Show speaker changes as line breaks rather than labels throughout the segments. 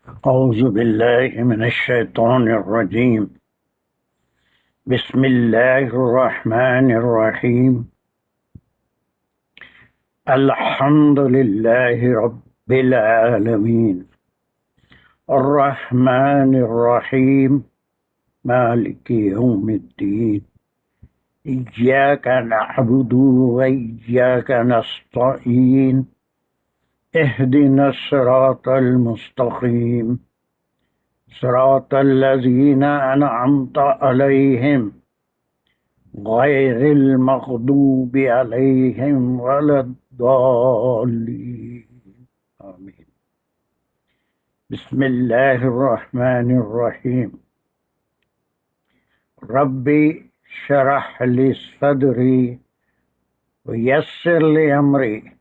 أعوذ بالله من الشيطان الرجيم. بسم الله الرحمن الرحيم. الحمد لله رب العالمين الرحمن الرحيم مالك يوم الدين إياك نعبد وإياك نستعين اهدنا الصراط المستقيم صراط الذين أنعمت عليهم غير المغضوب عليهم ولا الضالين آمين. بسم الله الرحمن الرحيم. ربي شرح لي صدري ويسر لي أمري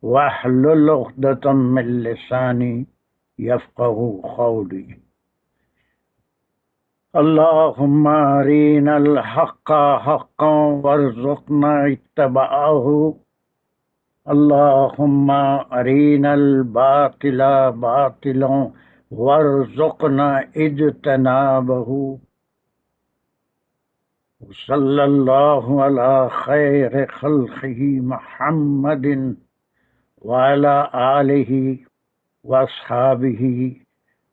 واحلل عقدة من لساني يفقه قولي. اللهم أرنا الحق حقا وارزقنا اتباعه. اللهم أرنا الباطل باطلا وارزقنا اجتنابه. وصلى الله على خير خلقه محمد وعلى آله وأصحابه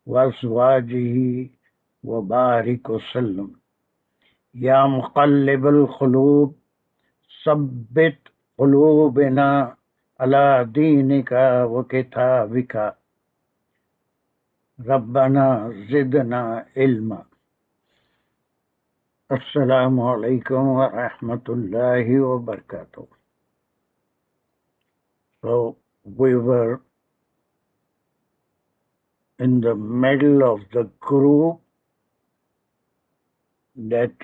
وأزواجه وبارك وسلم. يا مقلب القلوب ثبت قلوبنا على دينك وكتابك. ربنا زدنا علما. السلام علیکم ورحمۃ اللہ وبرکاتہ. So we were in the middle of the group that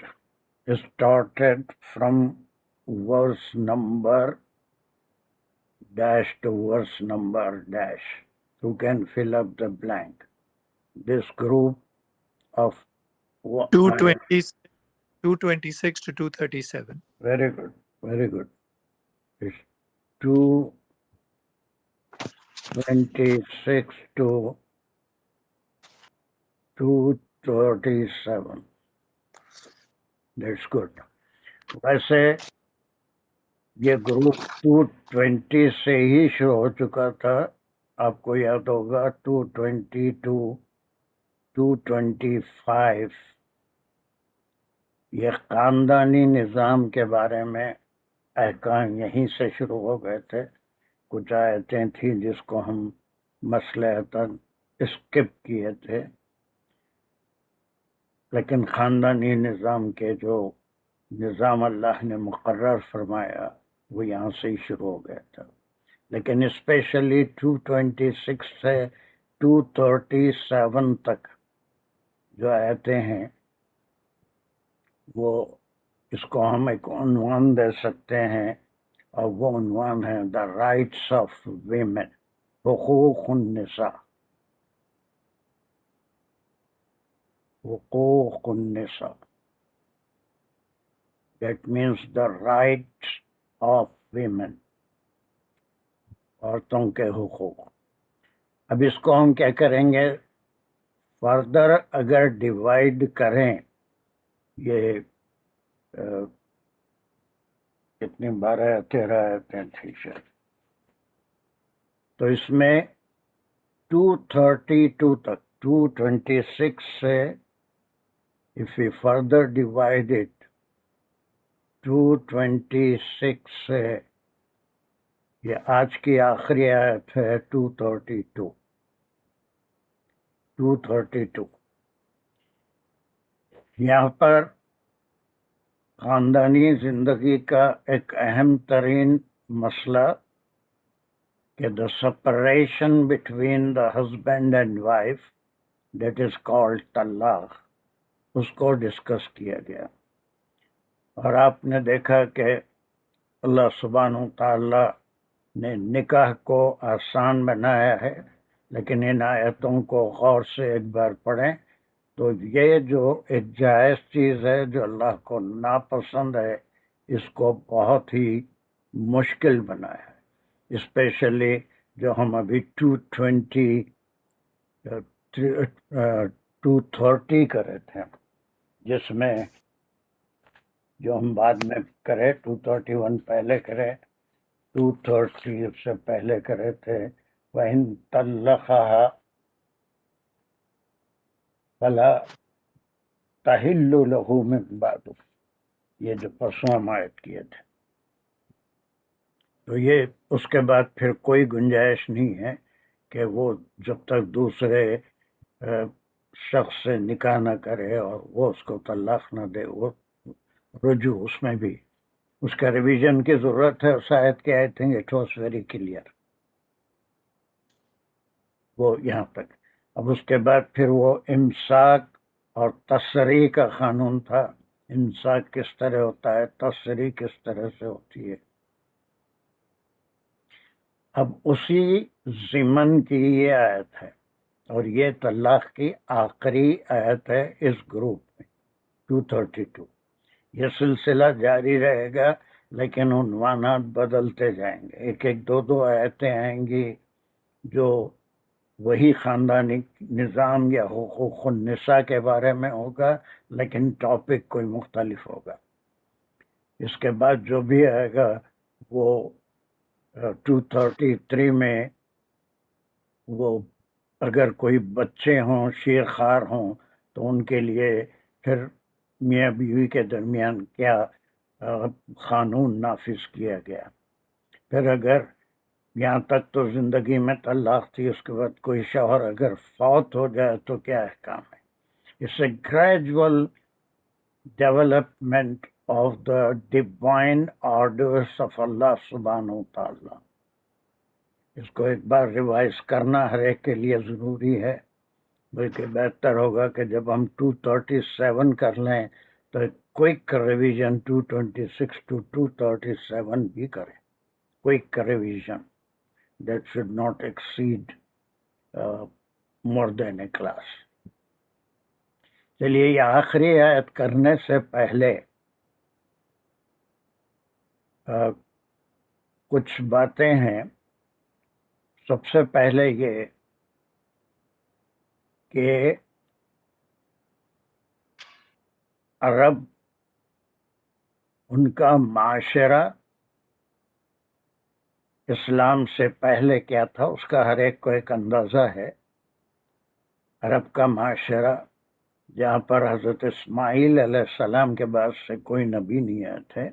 started from verse number dash to verse number dash. You can fill up the blank. This group of
226 to 237.
very good, very good. It's 226 to 237. That's good. ویسے یہ group 220 سے ہی شروع ہو چکا تھا. آپ کو یاد ہوگا 220 to 225 یہ خاندانی نظام کے بارے میں احکام یہیں سے شروع ہو گئے تھے. کچھ آیتیں تھیں جس کو ہم مصلحتاً اسکپ کیے تھے، لیکن خاندانی نظام کے جو نظام اللہ نے مقرر فرمایا وہ یہاں سے ہی شروع ہو گیا تھا. لیکن اسپیشلی 226 سے 237 تک جو آیتیں ہیں وہ اس کو ہم ایک عنوان دے سکتے ہیں، اور وہ عنوان ہے دا رائٹس آف ویمن، حقوق النساء. حقوق النساء that means the rights of women، عورتوں کے حقوق. اب اس کو ہم کیا کریں گے، فردر اگر ڈیوائڈ کریں، یہ کتنی 12-13 تھی شاید، تو اس میں 232 تک 226 سے if we further divide it 226 سے یہ آج کی آخری آیت ہے 232. یہاں پر خاندانی زندگی کا ایک اہم ترین مسئلہ کہ the separation between the husband and wife that is called طلاق، اس کو ڈسکس کیا گیا. اور آپ نے دیکھا کہ اللہ سبحانہ تعالیٰ نے نکاح کو آسان بنایا ہے، لیکن ان آیتوں کو غور سے ایک بار پڑھیں تو یہ جو ایک جائز چیز ہے جو اللہ کو ناپسند ہے، اس کو بہت ہی مشکل بنایا ہے. اسپیشلی جو ہم ابھی 220 230 کرے تھے، جس میں جو ہم بعد میں کرے 231 پہلے کرے، 230 اس سے پہلے کرے تھے وَإِن طَلَّقَهَا فَلَا تَحِلُّ لَهُ مِن بَعْدُ، یہ جو پرسوں ہم آیت کیے تھے. تو یہ اس کے بعد پھر کوئی گنجائش نہیں ہے کہ وہ جب تک دوسرے شخص سے نکاح نہ کرے اور وہ اس کو طلاق نہ دے، وہ رجوع اس میں بھی اس کا ریویژن کی ضرورت ہے. اس آیت کے I think it was very clear وہ یہاں تک. اب اس کے بعد پھر وہ امساک اور تصریح کا قانون تھا. امساک کس طرح ہوتا ہے، تصریح کس طرح سے ہوتی ہے. اب اسی ضمن کی یہ آیت ہے اور یہ طلاق کی آخری آیت ہے اس گروپ میں 232. یہ سلسلہ جاری رہے گا لیکن عنوانات بدلتے جائیں گے. ایک ایک دو آیتیں آئیں گی جو وہی خاندانی نظام یا حقوق النساء کے بارے میں ہوگا لیکن ٹاپک کوئی مختلف ہوگا. اس کے بعد جو بھی آئے گا وہ 233 میں وہ اگر کوئی بچے ہوں شیر خوار ہوں تو ان کے لیے پھر میاں بیوی کے درمیان کیا قانون نافذ کیا گیا. پھر اگر یہاں تک تو زندگی میں طلاق تھی، اس کے بعد کوئی شوہر اگر فوت ہو جائے تو کیا احکام ہے. اس سے gradual development of the divine orders of اللہ سبحانہ و تعالی. اس کو ایک بار ریوائز کرنا ہر ایک کے لیے ضروری ہے، بلکہ بہتر ہوگا کہ جب ہم 237 کر لیں تو ایک کوئک ریویژن 226 to 237 بھی کریں. Quick revision that should not exceed more than a class. چلیے یہ آخری آیت کرنے سے پہلے کچھ باتیں ہیں. سب سے پہلے یہ کہ عرب ان کا معاشرہ اسلام سے پہلے کیا تھا اس کا ہر ایک کو ایک اندازہ ہے. عرب کا معاشرہ جہاں پر حضرت اسماعیل علیہ السلام کے بعد سے کوئی نبی نہیں آئے تھے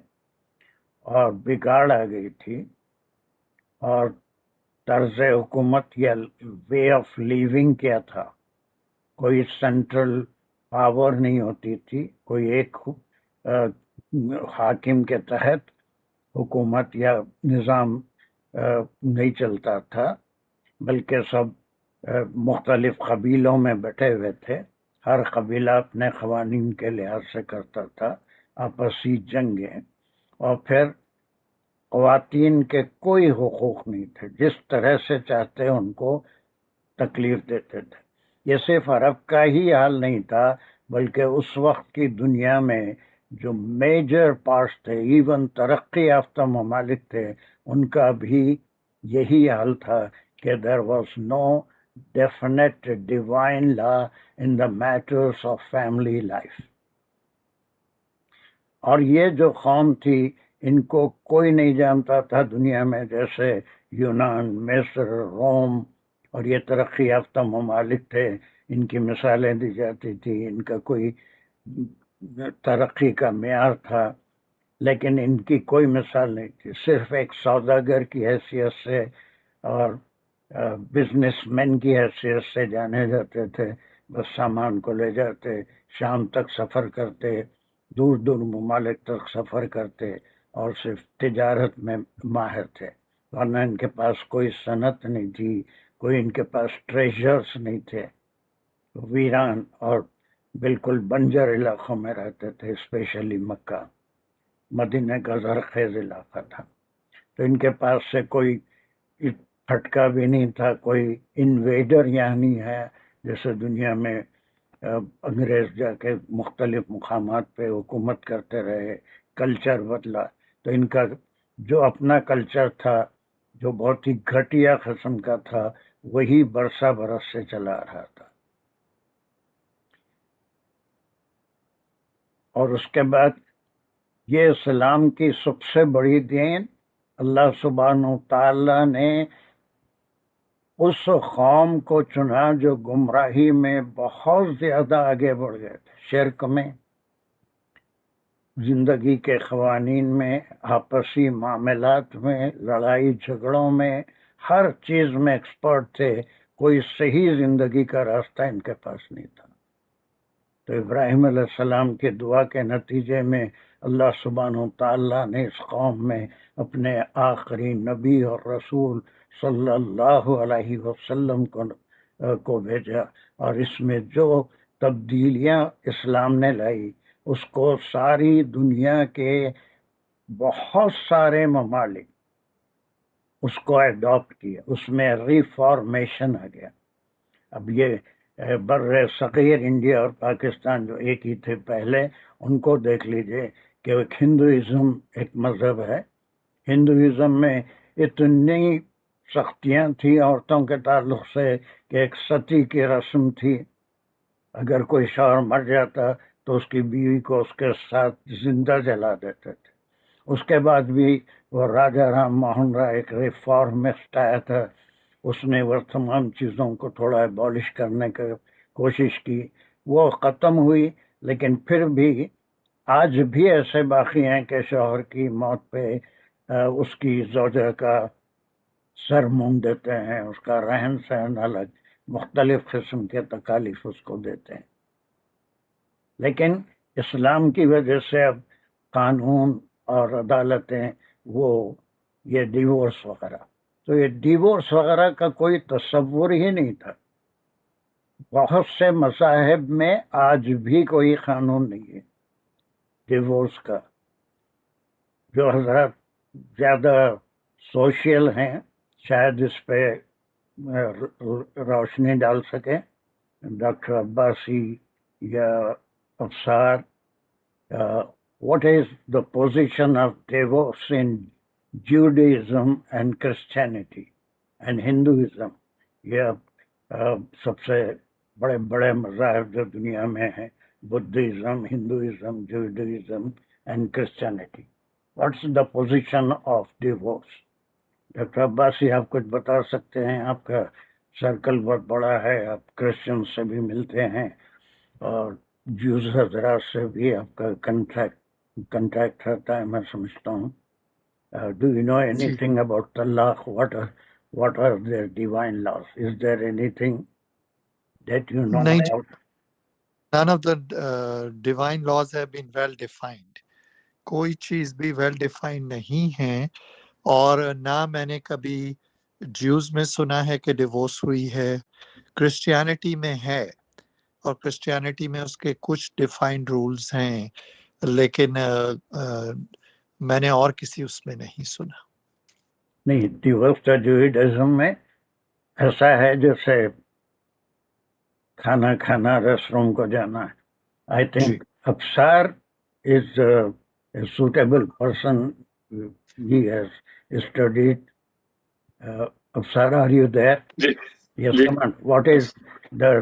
اور بگاڑ آ گئی تھی اور طرز حکومت یا وے آف لیونگ کیا تھا. کوئی سینٹرل پاور نہیں ہوتی تھی، کوئی ایک حاکم کے تحت حکومت یا نظام نہیں چلتا تھا، بلکہ سب مختلف قبیلوں میں بیٹھے ہوئے تھے. ہر قبیلہ اپنے قوانین کے لحاظ سے کرتا تھا، آپسی جنگیں، اور پھر خواتین کے کوئی حقوق نہیں تھے، جس طرح سے چاہتے ان کو تکلیف دیتے تھے. یہ صرف عرب کا ہی حال نہیں تھا بلکہ اس وقت کی دنیا میں جو میجر پارٹس تھے، ایون ترقی یافتہ ممالک تھے، ان کا بھی یہی حال تھا کہ there was no definite divine law in the matters of family life. اور یہ جو قوم تھی ان کو کوئی نہیں جانتا تھا دنیا میں، جیسے یونان، مصر، روم اور یہ ترقی یافتہ ممالک تھے، ان کی مثالیں دی جاتی تھی، ان کا کوئی ترقی کا معیار تھا، لیکن ان کی کوئی مثال نہیں تھی. صرف ایک سوداگر کی حیثیت سے اور بزنس مین کی حیثیت سے جانے جاتے تھے. بس سامان کو لے جاتے، شام تک سفر کرتے، دور دور ممالک تک سفر کرتے اور صرف تجارت میں ماہر تھے، ورنہ ان کے پاس کوئی صنعت نہیں تھی، کوئی ان کے پاس ٹریجرز نہیں تھے. ویران اور بالکل بنجر علاقوں میں رہتے تھے، اسپیشلی مکہ مدینہ کا زرخیز علاقہ تھا. تو ان کے پاس سے کوئی پھٹکا بھی نہیں تھا، کوئی انویڈر یہاں نہیں ہے جیسے دنیا میں انگریز جا کے مختلف مقامات پہ حکومت کرتے رہے، کلچر بدلا. تو ان کا جو اپنا کلچر تھا جو بہت ہی گھٹیا قسم کا تھا وہی برسا برس سے چلا رہا تھا. اور اس کے بعد یہ اسلام کی سب سے بڑی دین، اللہ سبحانہ تعالیٰ نے اس قوم کو چنا جو گمراہی میں بہت زیادہ آگے بڑھ گئے تھے، شرک میں، زندگی کے قوانین میں، آپسی معاملات میں، لڑائی جھگڑوں میں، ہر چیز میں ایکسپرٹ تھے، کوئی صحیح زندگی کا راستہ ان کے پاس نہیں تھا۔ تو ابراہیم علیہ السلام کی دعا کے نتیجے میں اللہ سبحانہ تعالیٰ نے اس قوم میں اپنے آخری نبی اور رسول صلی اللہ علیہ وسلم کو بھیجا، اور اس میں جو تبدیلیاں اسلام نے لائی اس کو ساری دنیا کے بہت سارے ممالک اس کو ایڈاپٹ کیا، اس میں ریفارمیشن آ گیا۔ اب یہ بر صغیر انڈیا اور پاکستان جو ایک ہی تھے پہلے، ان کو دیکھ لیجئے کہ ایک ہندوازم ایک مذہب ہے، ہندوازم میں اتنی سختیاں تھیں عورتوں کے تعلق سے کہ ایک ستی کی رسم تھی، اگر کوئی شوہر مر جاتا تو اس کی بیوی کو اس کے ساتھ زندہ جلا دیتے تھے۔ اس کے بعد بھی وہ راجا رام موہن رائے ایک ریفارمسٹ آیا تھا، اس نے وہ تمام چیزوں کو تھوڑا ایبالش کرنے کی کوشش کی، وہ ختم ہوئی، لیکن پھر بھی آج بھی ایسے باقی ہیں کہ شوہر کی موت پہ اس کی زوجہ کا سر مونڈ دیتے ہیں، اس کا رہن سہن الگ، مختلف قسم کے تکالیف اس کو دیتے ہیں۔ لیکن اسلام کی وجہ سے اب قانون اور عدالتیں وہ یہ ڈیورس وغیرہ، تو یہ ڈیورس وغیرہ کا کوئی تصور ہی نہیں تھا۔ بہت سے مذاہب میں آج بھی کوئی قانون نہیں ہے ڈیورس کا۔ جو حضرات زیادہ سوشل ہیں شاید اس پہ روشنی ڈال سکیں، ڈاکٹر عباسی یا Afsar, what is the position of divorce in Judaism and Christianity and Hinduism؟ یہ سب سے بڑے بڑے مذاہب جو دنیا میں ہیں، Buddhism, Hinduism, Judaism and Christianity. What's the position of divorce? Doctor Abbasi آپ کچھ بتا سکتے ہیں؟ آپ کا سرکل بہت بڑا ہے، آپ کرسچن سے بھی ملتے ہیں اور جوز حضرات سے بھی آپ کا کنٹیکٹ رہتا ہے، میں سمجھتا ہوں۔ Do you know any thing about طلاق؟ what are their divine laws? Is there anything that you know
نہیں،
about?
none of the divine laws have been well defined. کوئی چیز بھی well defined نہیں ہے، اور نہ میں نے کبھی جیوز میں سنا ہے کہ ڈیورس ہوئی ہے۔ کرسچینٹی میں ہے، اور کرسچینٹی میں اس کے کچھ ڈیفائنڈ رولز ہیں، لیکن میں نے اور کسی اس میں نہیں سنا۔
نہیں، ڈیورس کا جوڈائزم میں ایسا ہے جیسے کھانا کھانا، ریسٹ روم کو جانا۔ آئی تھنک افسار is a suitable person. He has studied. Afsar, are you there? Yes, come on. What is the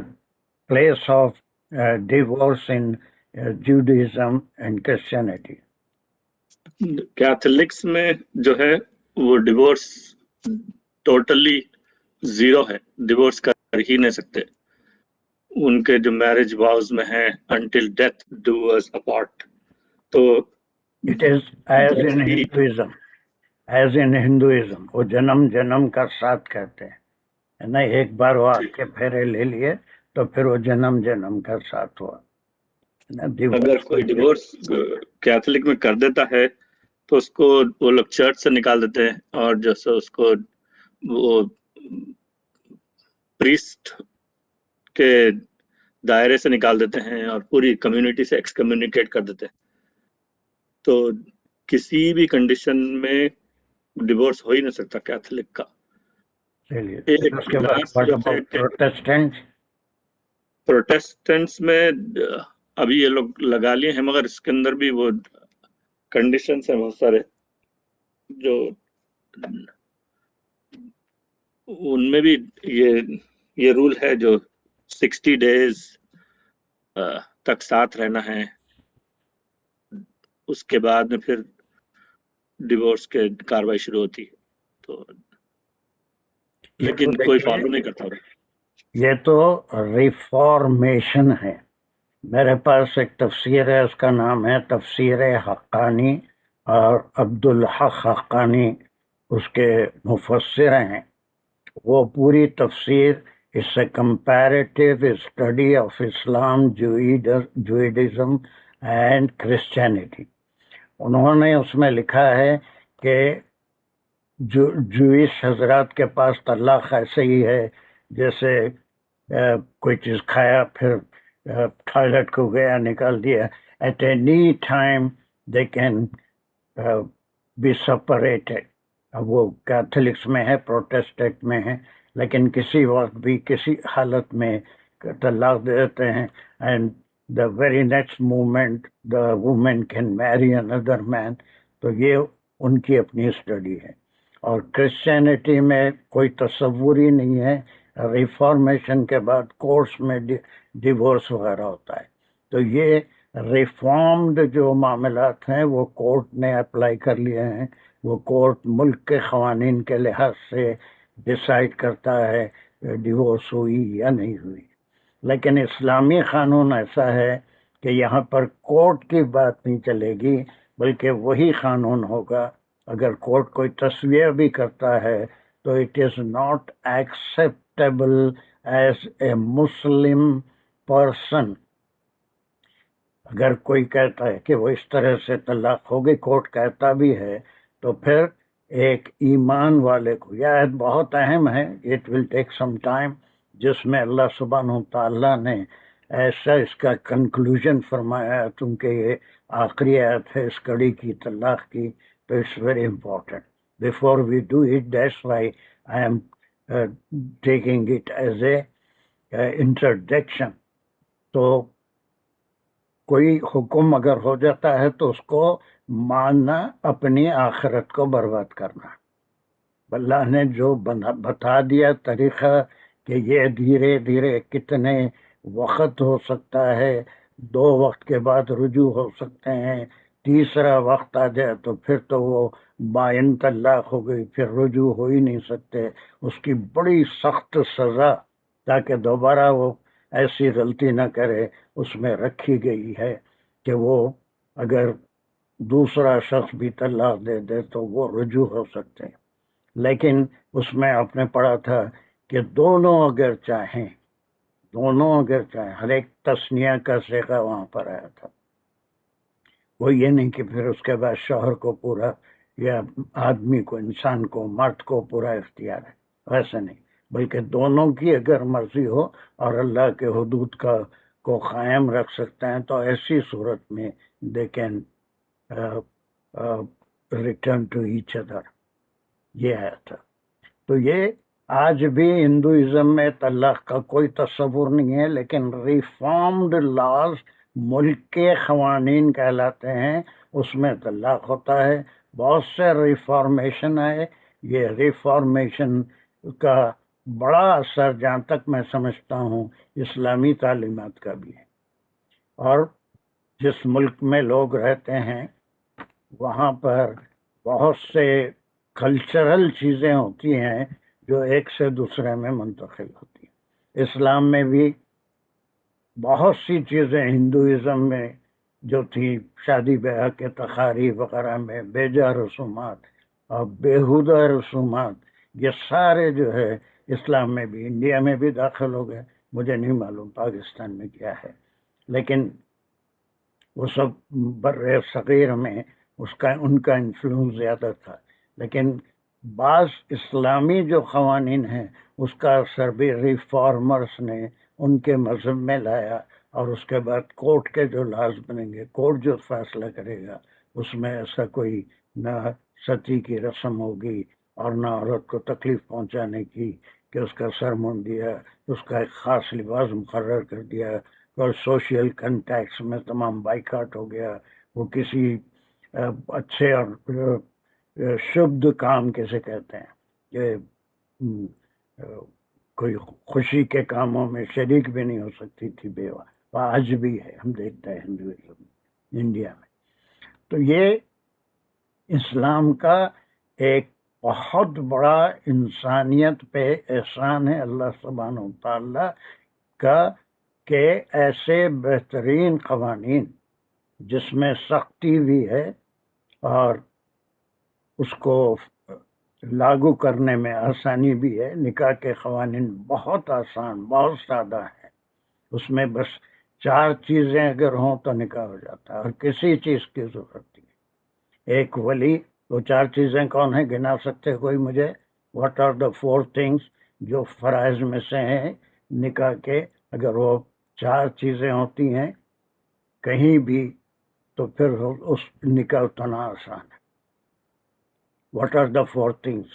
place of divorce in Judaism and Christianity?
Catholics میں جو ہے وہ ڈیورس ٹوٹلی زیرو ہے، divorce کر ہی نہیں سکتے۔ ان کے جو میرج واؤز میں ہیں until death do us apart. تو
It is as in Hinduism. As in Hinduism. وہ جنم جنم کا ساتھ کہتے ہیں، نہیں ایک بار وہ آگ کے پھیرے لے لیے تو پھر وہ جنم جنم کا ساتھ ہوا۔
اگر کوئی ڈیورس کیتھولک میں کر دیتا ہے تو اس کو وہ لوگ چرچ سے نکال دیتے ہیں، اور جیسے اس کو وہ پریسٹ کے دائرے سے نکال دیتے ہیں اور پوری کمیونٹی سے ایکس کمیونیکیٹ کر دیتے ہیں۔ تو کسی بھی کنڈیشن میں ڈیورس ہو ہی نہیں سکتا کیتھولک کا۔
اس کے بعد
پروٹیسٹنٹس میں ابھی یہ لوگ لگا لیے ہیں، مگر اس کے اندر بھی وہ کنڈیشنز ہیں بہت سارے، جو ان میں بھی یہ رول ہے جو 60 days تک ساتھ رہنا ہے، اس کے بعد میں پھر ڈیورس کے کاروائی شروع ہوتی ہے. تو لیکن کوئی فالو نہیں کرتا.
یہ تو ریفارمیشن ہے. میرے پاس ایک تفسیر ہے، اس کا نام ہے تفسیر حقانی، اور عبدالحق حقانی اس کے مفسر ہیں. وہ پوری تفسیر is a comparative study of Islam, Judaism and Christianity. انہوں نے اس میں لکھا ہے کہ جوئش حضرات کے پاس طلاق ایسے ہی ہے جیسے کوئی چیز کھایا پھر ٹوائلٹ کو گیا نکال دیا. At any time they can be separated. اب وہ کیتھولکس میں ہے، پروٹسٹنٹ میں ہے، لیکن کسی وقت بھی کسی حالت میں طلاق دے دیتے ہیں. And the very next moment the woman can میری اندر مین. تو یہ ان کی اپنی اسٹڈی ہے. اور کرسچینٹی میں کوئی تصور ہی نہیں ہے. ریفارمیشن کے بعد کورٹس میں ڈیورس وغیرہ ہوتا ہے. تو یہ ریفارمڈ جو معاملات ہیں وہ کورٹ نے اپلائی کر لیے ہیں. وہ کورٹ ملک کے قوانین کے لحاظ سے ڈیسائیڈ کرتا ہے ڈیورس ہوئی یا نہیں ہوئی. لیکن اسلامی قانون ایسا ہے کہ یہاں پر کورٹ کی بات نہیں چلے گی، بلکہ وہی قانون ہوگا. اگر کورٹ کوئی تصویہ بھی کرتا ہے تو it is not acceptable as a Muslim person. اگر کوئی کہتا ہے کہ وہ اس طرح سے طلاق ہو گئی، کورٹ کہتا بھی ہے، تو پھر ایک ایمان والے کو، یہ آیت بہت اہم ہے، it will take some time, جس میں اللہ سبحانہ تعالیٰ نے ایسا اس کا کنکلوژن فرمایا، کیونکہ یہ آخری آیت ہے اس کڑی کی طلاق کی. تو it's very important before we do it. That's why I am taking it as a introduction. تو کوئی حکم اگر ہو جاتا ہے تو اس کو ماننا اپنی آخرت کو برباد کرنا. اللہ نے جو بتا دیا طریقہ کہ یہ دھیرے دھیرے کتنے وقت ہو سکتا ہے، 2 وقت کے بعد رجوع ہو سکتے ہیں، تیسرا وقت آ جائے تو پھر تو وہ بائن طلاق ہو گئی، پھر رجوع ہو ہی نہیں سکتے. اس کی بڑی سخت سزا تاکہ دوبارہ وہ ایسی غلطی نہ کرے اس میں رکھی گئی ہے کہ وہ اگر دوسرا شخص بھی طلاق دے دے تو وہ رجوع ہو سکتے ہیں. لیکن اس میں آپ نے پڑھا تھا کہ دونوں اگر چاہیں، ہر ایک تثنیہ کا صیغہ وہاں پر آیا تھا. وہ یہ نہیں کہ پھر اس کے بعد شوہر کو پورا یا آدمی کو، انسان کو، مرد کو پورا اختیار ہے، ویسا نہیں، بلکہ دونوں کی اگر مرضی ہو اور اللہ کے حدود کو قائم رکھ سکتے ہیں تو ایسی صورت میں they can return to each other. یہ ہے تھا. تو یہ آج بھی ہندوازم میں طلاق کا کوئی تصور نہیں ہے، لیکن ریفارمڈ لاز ملک کے قوانین کہلاتے ہیں، اس میں طلاق ہوتا ہے. بہت سے ریفارمیشن ہے. یہ ریفارمیشن کا بڑا اثر جہاں تک میں سمجھتا ہوں اسلامی تعلیمات کا بھی ہے. اور جس ملک میں لوگ رہتے ہیں وہاں پر بہت سے کلچرل چیزیں ہوتی ہیں جو ایک سے دوسرے میں منتقل ہوتی ہیں. اسلام میں بھی بہت سی چیزیں ہندوازم میں جو تھی، شادی بیاہ کے تقاریب وغیرہ میں بیجا رسومات اور بیہودہ رسومات، یہ سارے جو ہے اسلام میں بھی، انڈیا میں بھی داخل ہو گئے. مجھے نہیں معلوم پاکستان میں کیا ہے، لیکن وہ سب بر صغیر میں ان کا انفلوئنس زیادہ تھا. لیکن بعض اسلامی جو قوانین ہیں اس کا اثر بھی ریفارمرز نے ان کے مذہب میں لایا، اور اس کے بعد کورٹ کے جو لاز بنیں گے، کورٹ جو فیصلہ کرے گا، اس میں ایسا کوئی نہ ستی کی رسم ہوگی اور نہ عورت کو تکلیف پہنچانے کی کہ اس کا سر مونڈ دیا، اس کا ایک خاص لباس مقرر کر دیا، اور سوشل کنٹیکس میں تمام بائیکاٹ ہو گیا. وہ کسی اچھے اور شبد کام کیسے کہتے ہیں کہ کوئی خوشی کے کاموں میں شریک بھی نہیں ہو سکتی تھی بیوہ. آج بھی ہے، ہم دیکھتے ہیں ہندوازم انڈیا میں. تو یہ اسلام کا ایک بہت بڑا انسانیت پہ احسان ہے اللہ سبحانہ و تعالی کا کہ ایسے بہترین قوانین جس میں سختی بھی ہے اور اس کو لاگو کرنے میں آسانی بھی ہے. نکاح کے قوانین بہت آسان، بہت سادہ ہیں. اس میں بس 4 چیزیں اگر ہوں تو نکاح ہو جاتا ہے اور کسی چیز کی ضرورت نہیں. ایک ولی، وہ 4 چیزیں کون ہیں؟ گنا سکتے کوئی مجھے؟ واٹ آر دا 4 تھنگس جو فرائض میں سے ہیں نکاح کے؟ اگر وہ 4 چیزیں ہوتی ہیں کہیں بھی تو پھر اس نکاح اتنا آسان ہے. What are the 4 things?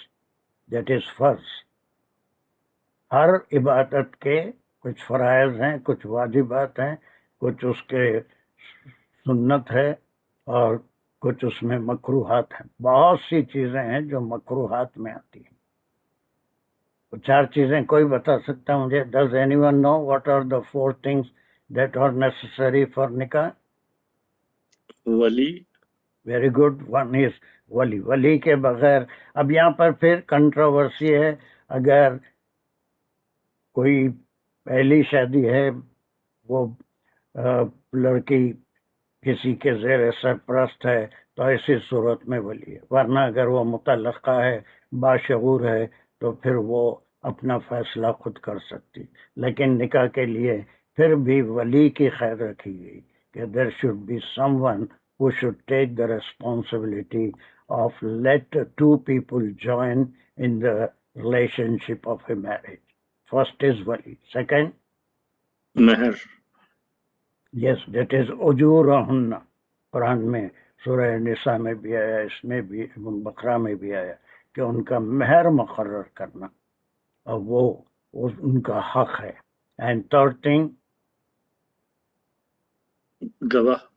That is فرض. ہر عبادت کے کچھ فرائض ہیں، کچھ واجبات ہیں، کچھ اس کے سنت ہے اور کچھ اس میں مکروہات ہیں. بہت سی چیزیں ہیں جو مکروہات میں آتی ہیں. وہ 4 چیزیں کوئی بتا سکتا مجھے؟ Does any one know what are the 4 things that are necessary for نکاح؟
ولی.
Very good. ون از ولی. ولی کے بغیر اب یہاں پر پھر کنٹروورسی ہے. اگر کوئی پہلی شادی ہے، وہ لڑکی کسی کے زیر سرپرست ہے تو ایسی صورت میں ولی ہے. ورنہ اگر وہ متعلقہ ہے، باشعور ہے، تو پھر وہ اپنا فیصلہ خود کر سکتی. لیکن نکاح کے لیے پھر بھی ولی کی خیر رکھی گئی کہ there should be someone who should take the responsibility of let 2 people join in the relationship of a marriage. First is wali. Second,
مہر.
yes, that is اجورہن. قرآن میں سورہ نساء میں بھی آیا، اس میں بھی بقرہ میں بھی آیا کہ ان کا مہر مقرر کرنا اور وہ ان کا حق ہے. اینڈ تھرڈ تھنگ،
گواہ.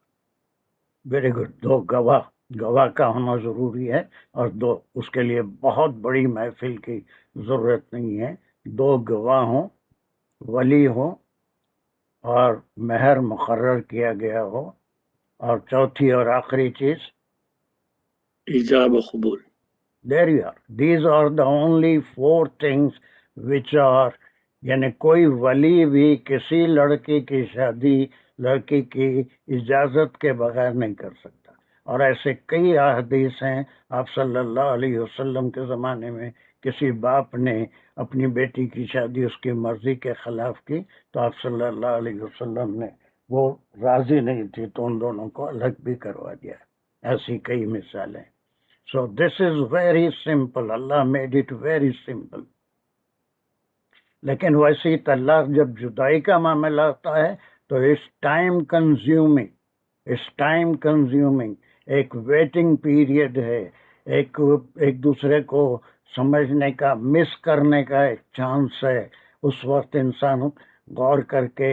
ویری گڈ، 2 گواہ. گواہ کا ہونا ضروری ہے اور 2 اس کے لیے بہت بڑی محفل کی ضرورت نہیں ہے. 2 گواہ ہوں، ولی ہوں اور مہر مقرر کیا گیا ہو. اور چوتھی اور آخری چیز،
ایجاب و قبول.
there you are. These are the only 4 things which are، یعنی کوئی ولی بھی کسی لڑکی کی شادی لڑکی کی اجازت کے بغیر نہیں کر سکتا. اور ایسے کئی احادیث ہیں. آپ صلی اللہ علیہ وسلم کے زمانے میں کسی باپ نے اپنی بیٹی کی شادی اس کی مرضی کے خلاف کی تو آپ صلی اللہ علیہ وسلم نے، وہ راضی نہیں تھی تو ان دونوں کو الگ بھی کروا دیا. ایسی کئی مثالیں. So this is very simple. Allah made it very simple. لیکن ویسی طلاق جب جدائی کا معاملہ ہوتا ہے تو اس ٹائم کنزیومنگ ایک ویٹنگ پیریڈ ہے، ایک دوسرے کو سمجھنے کا، مس کرنے کا ایک چانس ہے. اس وقت انسان غور کر کے،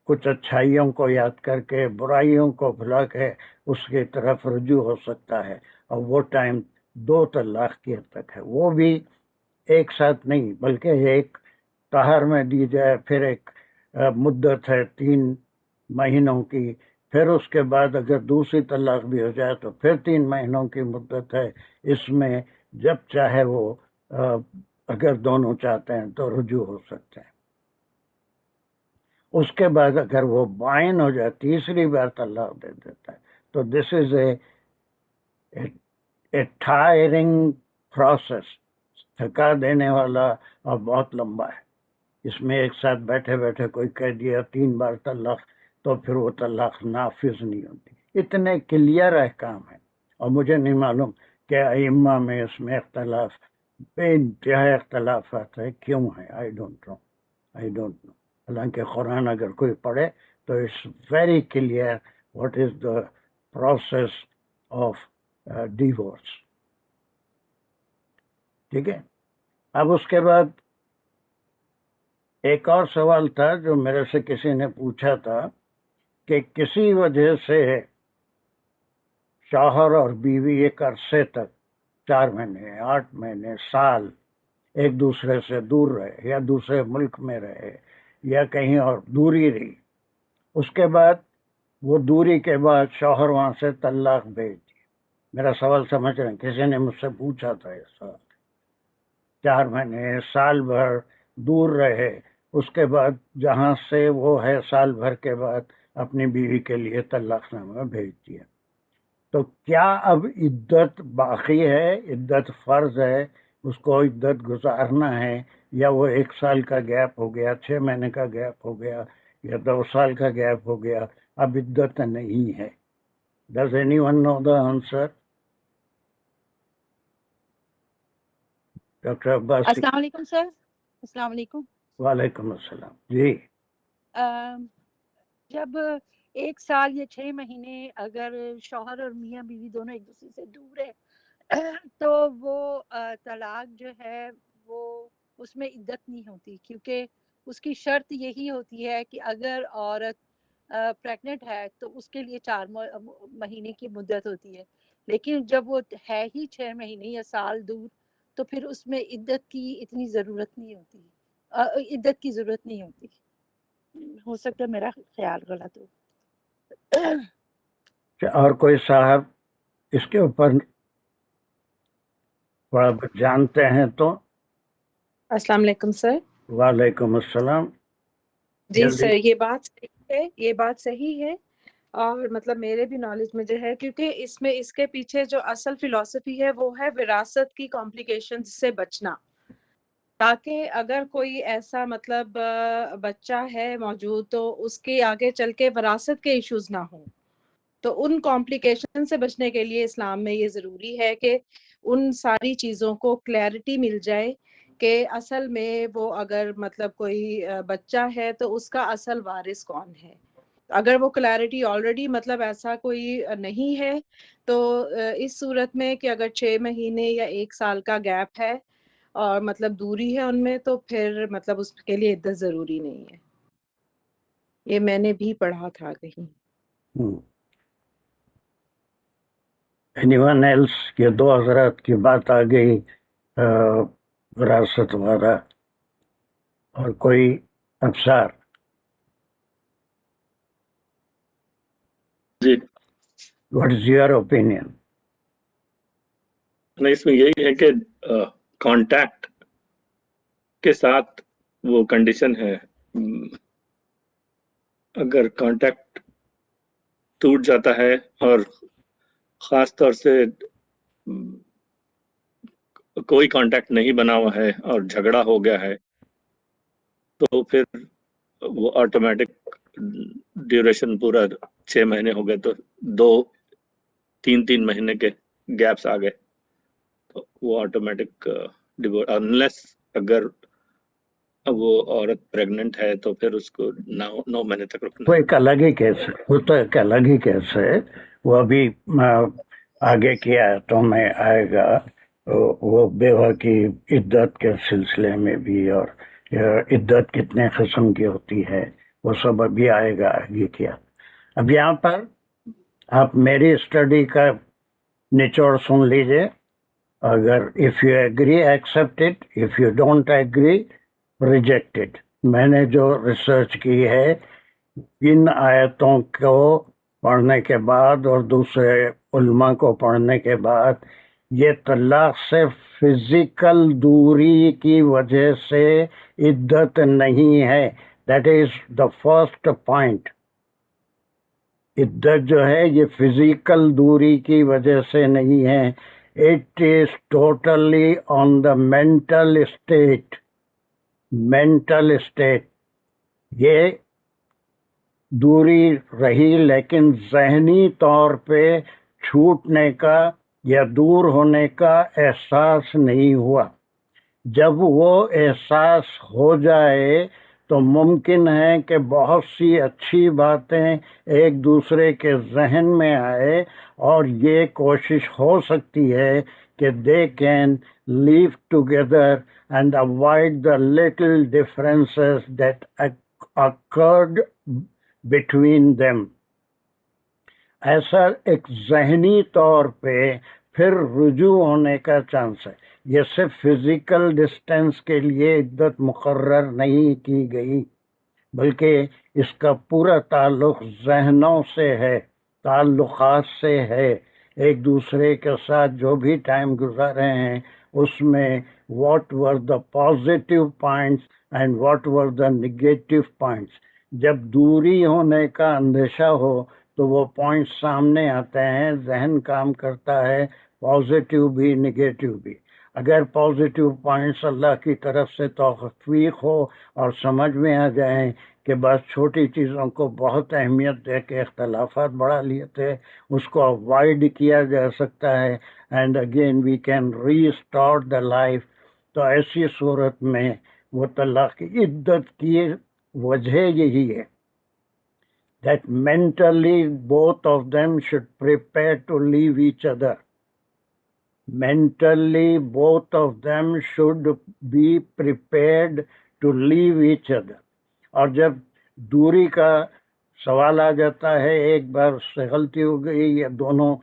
کچھ اچھائیوں کو یاد کر کے، برائیوں کو بھلا کے اس کی طرف رجوع ہو سکتا ہے. اور وہ ٹائم 2 طلاق کی حد تک ہے. وہ بھی ایک ساتھ نہیں بلکہ ایک طہر میں دی جائے، پھر ایک مدت ہے 3 مہینوں کی، پھر اس کے بعد اگر دوسری طلاق بھی ہو جائے تو پھر 3 مہینوں کی مدت ہے. اس میں جب چاہے وہ اگر دونوں چاہتے ہیں تو رجوع ہو سکتے ہیں. اس کے بعد اگر وہ بائن ہو جائے، تیسری بار طلاق دے دیتا ہے تو this is a tiring process, تھکا دینے والا اور بہت لمبا ہے. اس میں ایک ساتھ بیٹھے بیٹھے کوئی کہہ دیا 3 بار طلاق تو پھر وہ طلاق نافذ نہیں ہوتی. اتنے کلیئر احکام ہیں. اور مجھے نہیں معلوم کہ ائمہ میں اس میں اختلاف، بے انتہا اختلافات ہے. کیوں ہے؟ I don't know. حالانکہ قرآن اگر کوئی پڑھے تو it's very clear what is the process of divorce. ٹھیک ہے. اب اس کے بعد ایک اور سوال تھا جو میرے سے کسی نے پوچھا تھا کہ کسی وجہ سے شوہر اور بیوی ایک عرصے تک 4 مہینے، 8 مہینے، سال ایک دوسرے سے دور رہے یا دوسرے ملک میں رہے یا کہیں اور دوری رہی، اس کے بعد وہ دوری کے بعد شوہر وہاں سے طلاق بھیج دی. میرا سوال سمجھ رہے ہیں؟ کسی نے مجھ سے پوچھا تھا یہ سوال. 4 مہینے سال بھر دور رہے، اس کے بعد جہاں سے وہ ہے سال بھر کے بعد اپنی بیوی کے لیے طلاق نامہ بھیج دیا. تو کیا اب عدت باقی ہے، عدت فرض ہے، اس کو عدت گزارنا ہے، یا وہ 1 سال کا گیپ ہو گیا، 6 مہینے کا گیپ ہو گیا، یا 2 سال کا گیپ ہو گیا، اب عدت نہیں ہے؟ ڈز اینی ون نو دا آنسر؟ ڈاکٹر عباس.
السلام علیکم سر. السلام علیکم.
وعلیکم السلام. جی
جب 1 سال یا 6 مہینے اگر شوہر اور میاں بیوی دونوں ایک دوسرے سے دور ہے تو وہ طلاق جو ہے وہ اس میں عدت نہیں ہوتی، کیونکہ اس کی شرط یہی ہوتی ہے کہ اگر عورت پریگننٹ ہے تو اس کے لیے 4 مہینے کی مدت ہوتی ہے. لیکن جب وہ ہے ہی 6 مہینے یا سال دور تو پھر اس میں عدت کی اتنی ضرورت نہیں ہوتی، عدت کی ضرورت نہیں ہوتی. ہو سکتا ہے میرا خیال غلط ہو.
اور کوئی صاحب اس کے اوپر تھوڑا جانتے ہیں تو؟
السلام علیکم سر.
وعلیکم السلام.
جی
جلدی.
سر، یہ بات صحیح ہے، یہ بات صحیح ہے، اور مطلب میرے بھی نالج میں جو ہے، کیونکہ اس کے پیچھے جو اصل فلسفی ہے وہ ہے وراثت کی کمپلیکیشن سے بچنا، تاکہ اگر کوئی ایسا مطلب بچہ ہے موجود تو اس کے آگے چل کے وراثت کے ایشوز نہ ہوں. تو ان کمپلیکیشن سے بچنے کے لیے اسلام میں یہ ضروری ہے کہ ان ساری چیزوں کو کلیئرٹی مل جائے کہ اصل میں وہ اگر مطلب کوئی بچہ ہے تو اس کا اصل وارث کون ہے. اگر وہ کلیئرٹی آلریڈی مطلب ایسا کوئی نہیں ہے تو اس صورت میں کہ اگر 6 مہینے یا 1 سال کا گیپ ہے اور مطلب دوری ہے ان میں، تو پھر مطلب اس کے لیے عدت ضروری نہیں ہے. یہ میں نے بھی پڑھا تھا کہیں.
Anyone else? یہ 2 حضرات کی بات آ گئی وراثت والا، اور کوئی افسار؟
جی
واٹ از یور اوپینین؟
نہیں، اس میں یہی ہے کہ کانٹیکٹ کے ساتھ وہ کنڈیشن ہے. اگر کانٹیکٹ ٹوٹ جاتا ہے اور خاص طور سے کوئی کانٹیکٹ نہیں بنا ہوا ہے اور جھگڑا ہو گیا ہے تو پھر وہ آٹومیٹک ڈیوریشن پورا 6 مہینے ہو گئے تو 2-3 مہینے کے گیپس آ گئے تو وہ آٹومیٹک ڈیورس، انلیس اگر وہ عورت پریگننٹ ہے تو پھر اس کو 9 مہینے تک رکنا.
وہ ایک الگ ہی کیس ہے، وہ تو ایک الگ ہی کیس ہے. وہ ابھی آگے کی آیتوں میں آئے گا، وہ بیوہ کی عدت کے سلسلے میں بھی، اور عدت کتنے قسم کی ہوتی ہے وہ سب ابھی آئے گا آگے کیا. اب یہاں پر آپ میری اسٹڈی کا نچوڑ سن لیجئے. اگر if you agree accept it, if you don't agree reject it. میں نے جو ریسرچ کی ہے ان آیتوں کو پڑھنے کے بعد اور دوسرے علماء کو پڑھنے کے بعد، یہ طلاق صرف فزیکل دوری کی وجہ سے عدت نہیں ہے. That is the first point. عدت جو ہے یہ فزیکل دوری کی وجہ سے نہیں ہے. It is totally on the mental state. Mental state یہ دوری رہی لیکن ذہنی طور پہ چھوٹنے کا یا دور ہونے کا احساس نہیں ہوا. جب وہ احساس ہو جائے تو ممکن ہے کہ بہت سی اچھی باتیں ایک دوسرے کے ذہن میں آئے، اور یہ کوشش ہو سکتی ہے کہ they can live together and avoid the little differences that occurred between them. ایسا ایک ذہنی طور پہ پھر رجوع ہونے کا چانس ہے. یہ صرف فزیکل ڈسٹینس کے لیے عدت مقرر نہیں کی گئی. بلکہ اس کا پورا تعلق ذہنوں سے ہے، تعلقات سے ہے، ایک دوسرے کے ساتھ جو بھی ٹائم گزارے ہیں اس میں what were the positive points and what were the negative points. جب دوری ہونے کا اندیشہ ہو تو وہ پوائنٹس سامنے آتے ہیں، ذہن کام کرتا ہے، پازیٹیو بھی نگیٹو بھی. اگر پازیٹیو پوائنٹس اللہ کی طرف سے توفیق ہو اور سمجھ میں آ جائیں کہ بس چھوٹی چیزوں کو بہت اہمیت دے کے اختلافات بڑھا لیے تھے، اس کو اوائڈ کیا جا سکتا ہے، and again we can restart the life. تو ایسی صورت میں وہ طلاق کی عدت کی وجہ یہی ہے that mentally both of them should prepare to leave each other. Mentally both of them should be prepared to leave each other. اور جب دوری کا سوال آ جاتا ہے، ایک بار اس سے غلطی ہو گئی یا دونوں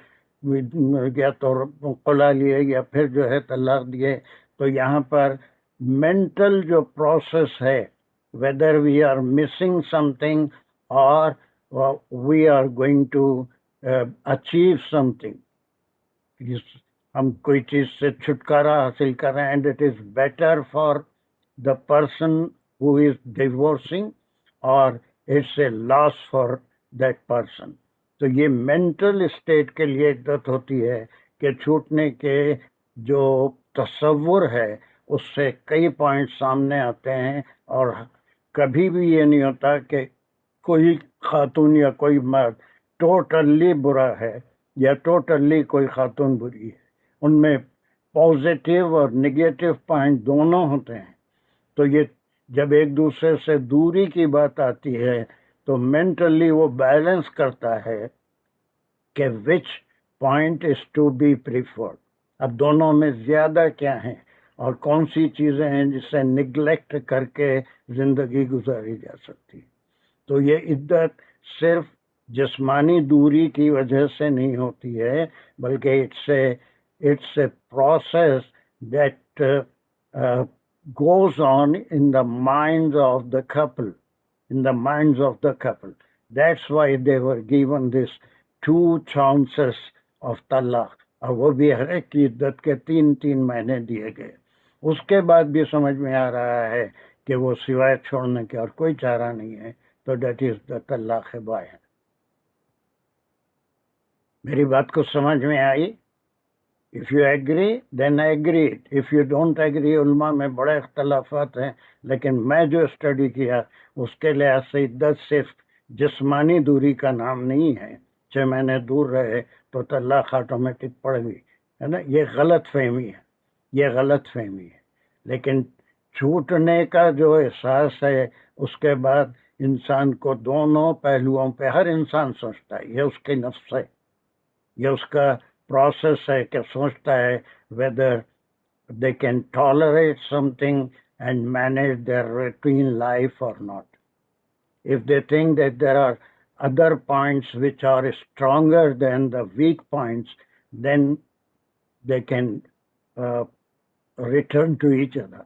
یا تو خلا لیے یا پھر جو ہے طلاق دیے، تو یہاں پر مینٹل جو پروسیس ہے، whether we are missing something or we are going to achieve something. ہم کوئی چیز سے چھٹکارا حاصل کر رہے ہیں، and it is better for the person who is divorcing اور it's a loss for that person. تو یہ مینٹل اسٹیٹ کے لیے عدت ہوتی ہے کہ چھوٹنے کے جو تصور ہے اس سے کئی پوائنٹ سامنے آتے ہیں، اور کبھی بھی یہ نہیں ہوتا کہ کوئی خاتون یا کوئی مرد ٹوٹلی برا ہے یا ٹوٹلی کوئی خاتون بری ہے. ان میں پازیٹیو اور نگیٹو پوائنٹ دونوں ہوتے ہیں. تو یہ جب ایک دوسرے سے دوری کی بات آتی ہے تو مینٹلی وہ بیلنس کرتا ہے کہ which point is to be preferred. اب دونوں میں زیادہ کیا ہیں اور کون سی چیزیں ہیں جسے نگلیکٹ کر کے زندگی گزاری جا سکتی. تو یہ عدت صرف جسمانی دوری کی وجہ سے نہیں ہوتی ہے، بلکہ it's a process that goes on in the minds of the couple. That's why they were given this 2 chances of talaq. اور وہ بھی ہر ایک کی عدت کے 3 مہینے دیے گئے. اس کے بعد بھی سمجھ میں آ رہا ہے کہ وہ سوائے چھوڑنے کے اور کوئی چارہ نہیں ہے، تو دیٹ از دا طلاق بائن. میری بات کو سمجھ میں آئی؟ If you agree, then I agree. If you don't agree, علماء میں بڑے اختلافات ہیں، لیکن میں جو اسٹڈی کیا اس کے لحاظ سے عدت صرف جسمانی دوری کا نام نہیں ہے. 6 مہینے دور رہے تو طلاق آٹومیٹک پڑ گئی، ہے نا. یہ غلط فہمی ہے. لیکن چھوٹنے کا جو احساس ہے اس کے بعد انسان کو دونوں پہلوؤں پہ ہر انسان سوچتا ہے، یہ اس کے نفس ہے، یہ اس کا پروسیس ہے کہ سوچتا ہے whether they can tolerate something and manage their routine life or not. If they think that there are other points which are stronger than the weak points, then they can return to each other.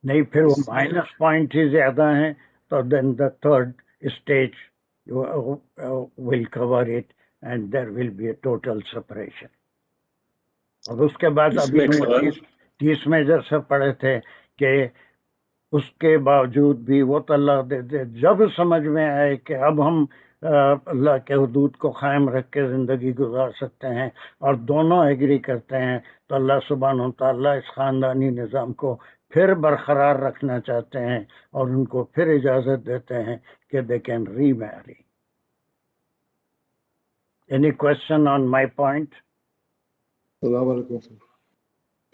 نہیں پھر وہ minus point ہی زیادہ ہیں تو then the third stage will cover it and there will be a total separation. اور اس کے بعد ابھی 30 میں جیسے پڑھے تھے کہ اس کے باوجود بھی وہ طلاق دیتے جب سمجھ میں آئے کہ اب ہم اللہ کے حدود کو قائم رکھ کے زندگی گزار سکتے ہیں اور دونوں ایگری کرتے ہیں، تو اللہ سبحانہ و تعالیٰ اس خاندانی نظام کو پھر برقرار رکھنا چاہتے ہیں اور ان کو پھر اجازت دیتے ہیں کہ they can remarry. Any question on my point?
السلام علیکم.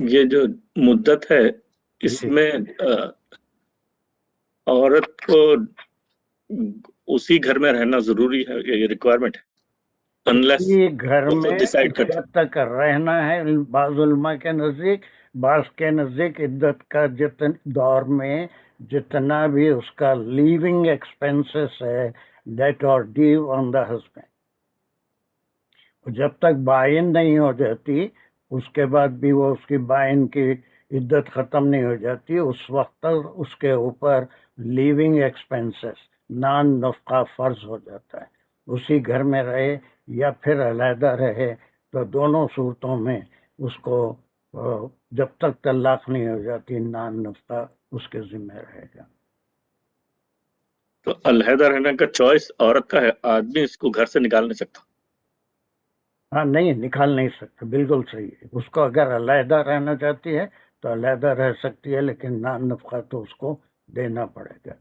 یہ جو مدت ہے اس میں عورت کو اسی گھر میں رہنا ضروری ہے، یہ ریکوائرمنٹ ہے، انلیس
گھر میں جب تک رہنا ہے. بعض علماء کے نزدیک، بعض کے نزدیک عدت کا دور میں جتنا بھی اس کا لیونگ ایکسپینسز ہے that are due on the husband. جب تک بائن نہیں ہو جاتی اس کے بعد بھی وہ اس کی بائن کی عدت ختم نہیں ہو جاتی اس وقت تک اس کے اوپر لیونگ ایکسپینسز نان نفقہ فرض ہو جاتا ہے. اسی گھر میں رہے یا پھر علیحدہ رہے تو دونوں صورتوں میں اس کو جب تک طلاق نہیں ہو جاتی نان نفقہ اس کے ذمہ رہے گا.
تو علیحدہ رہنے کا چوائس عورت کا ہے, آدمی اس کو گھر سے نکال نہیں سکتا.
ہاں نہیں نکال نہیں سکتے, بالکل صحیح ہے. اس کو اگر علیحدہ رہنا چاہتی ہے تو علیحدہ رہ سکتی ہے, لیکن نان نفقہ تو اس کو دینا پڑے گا.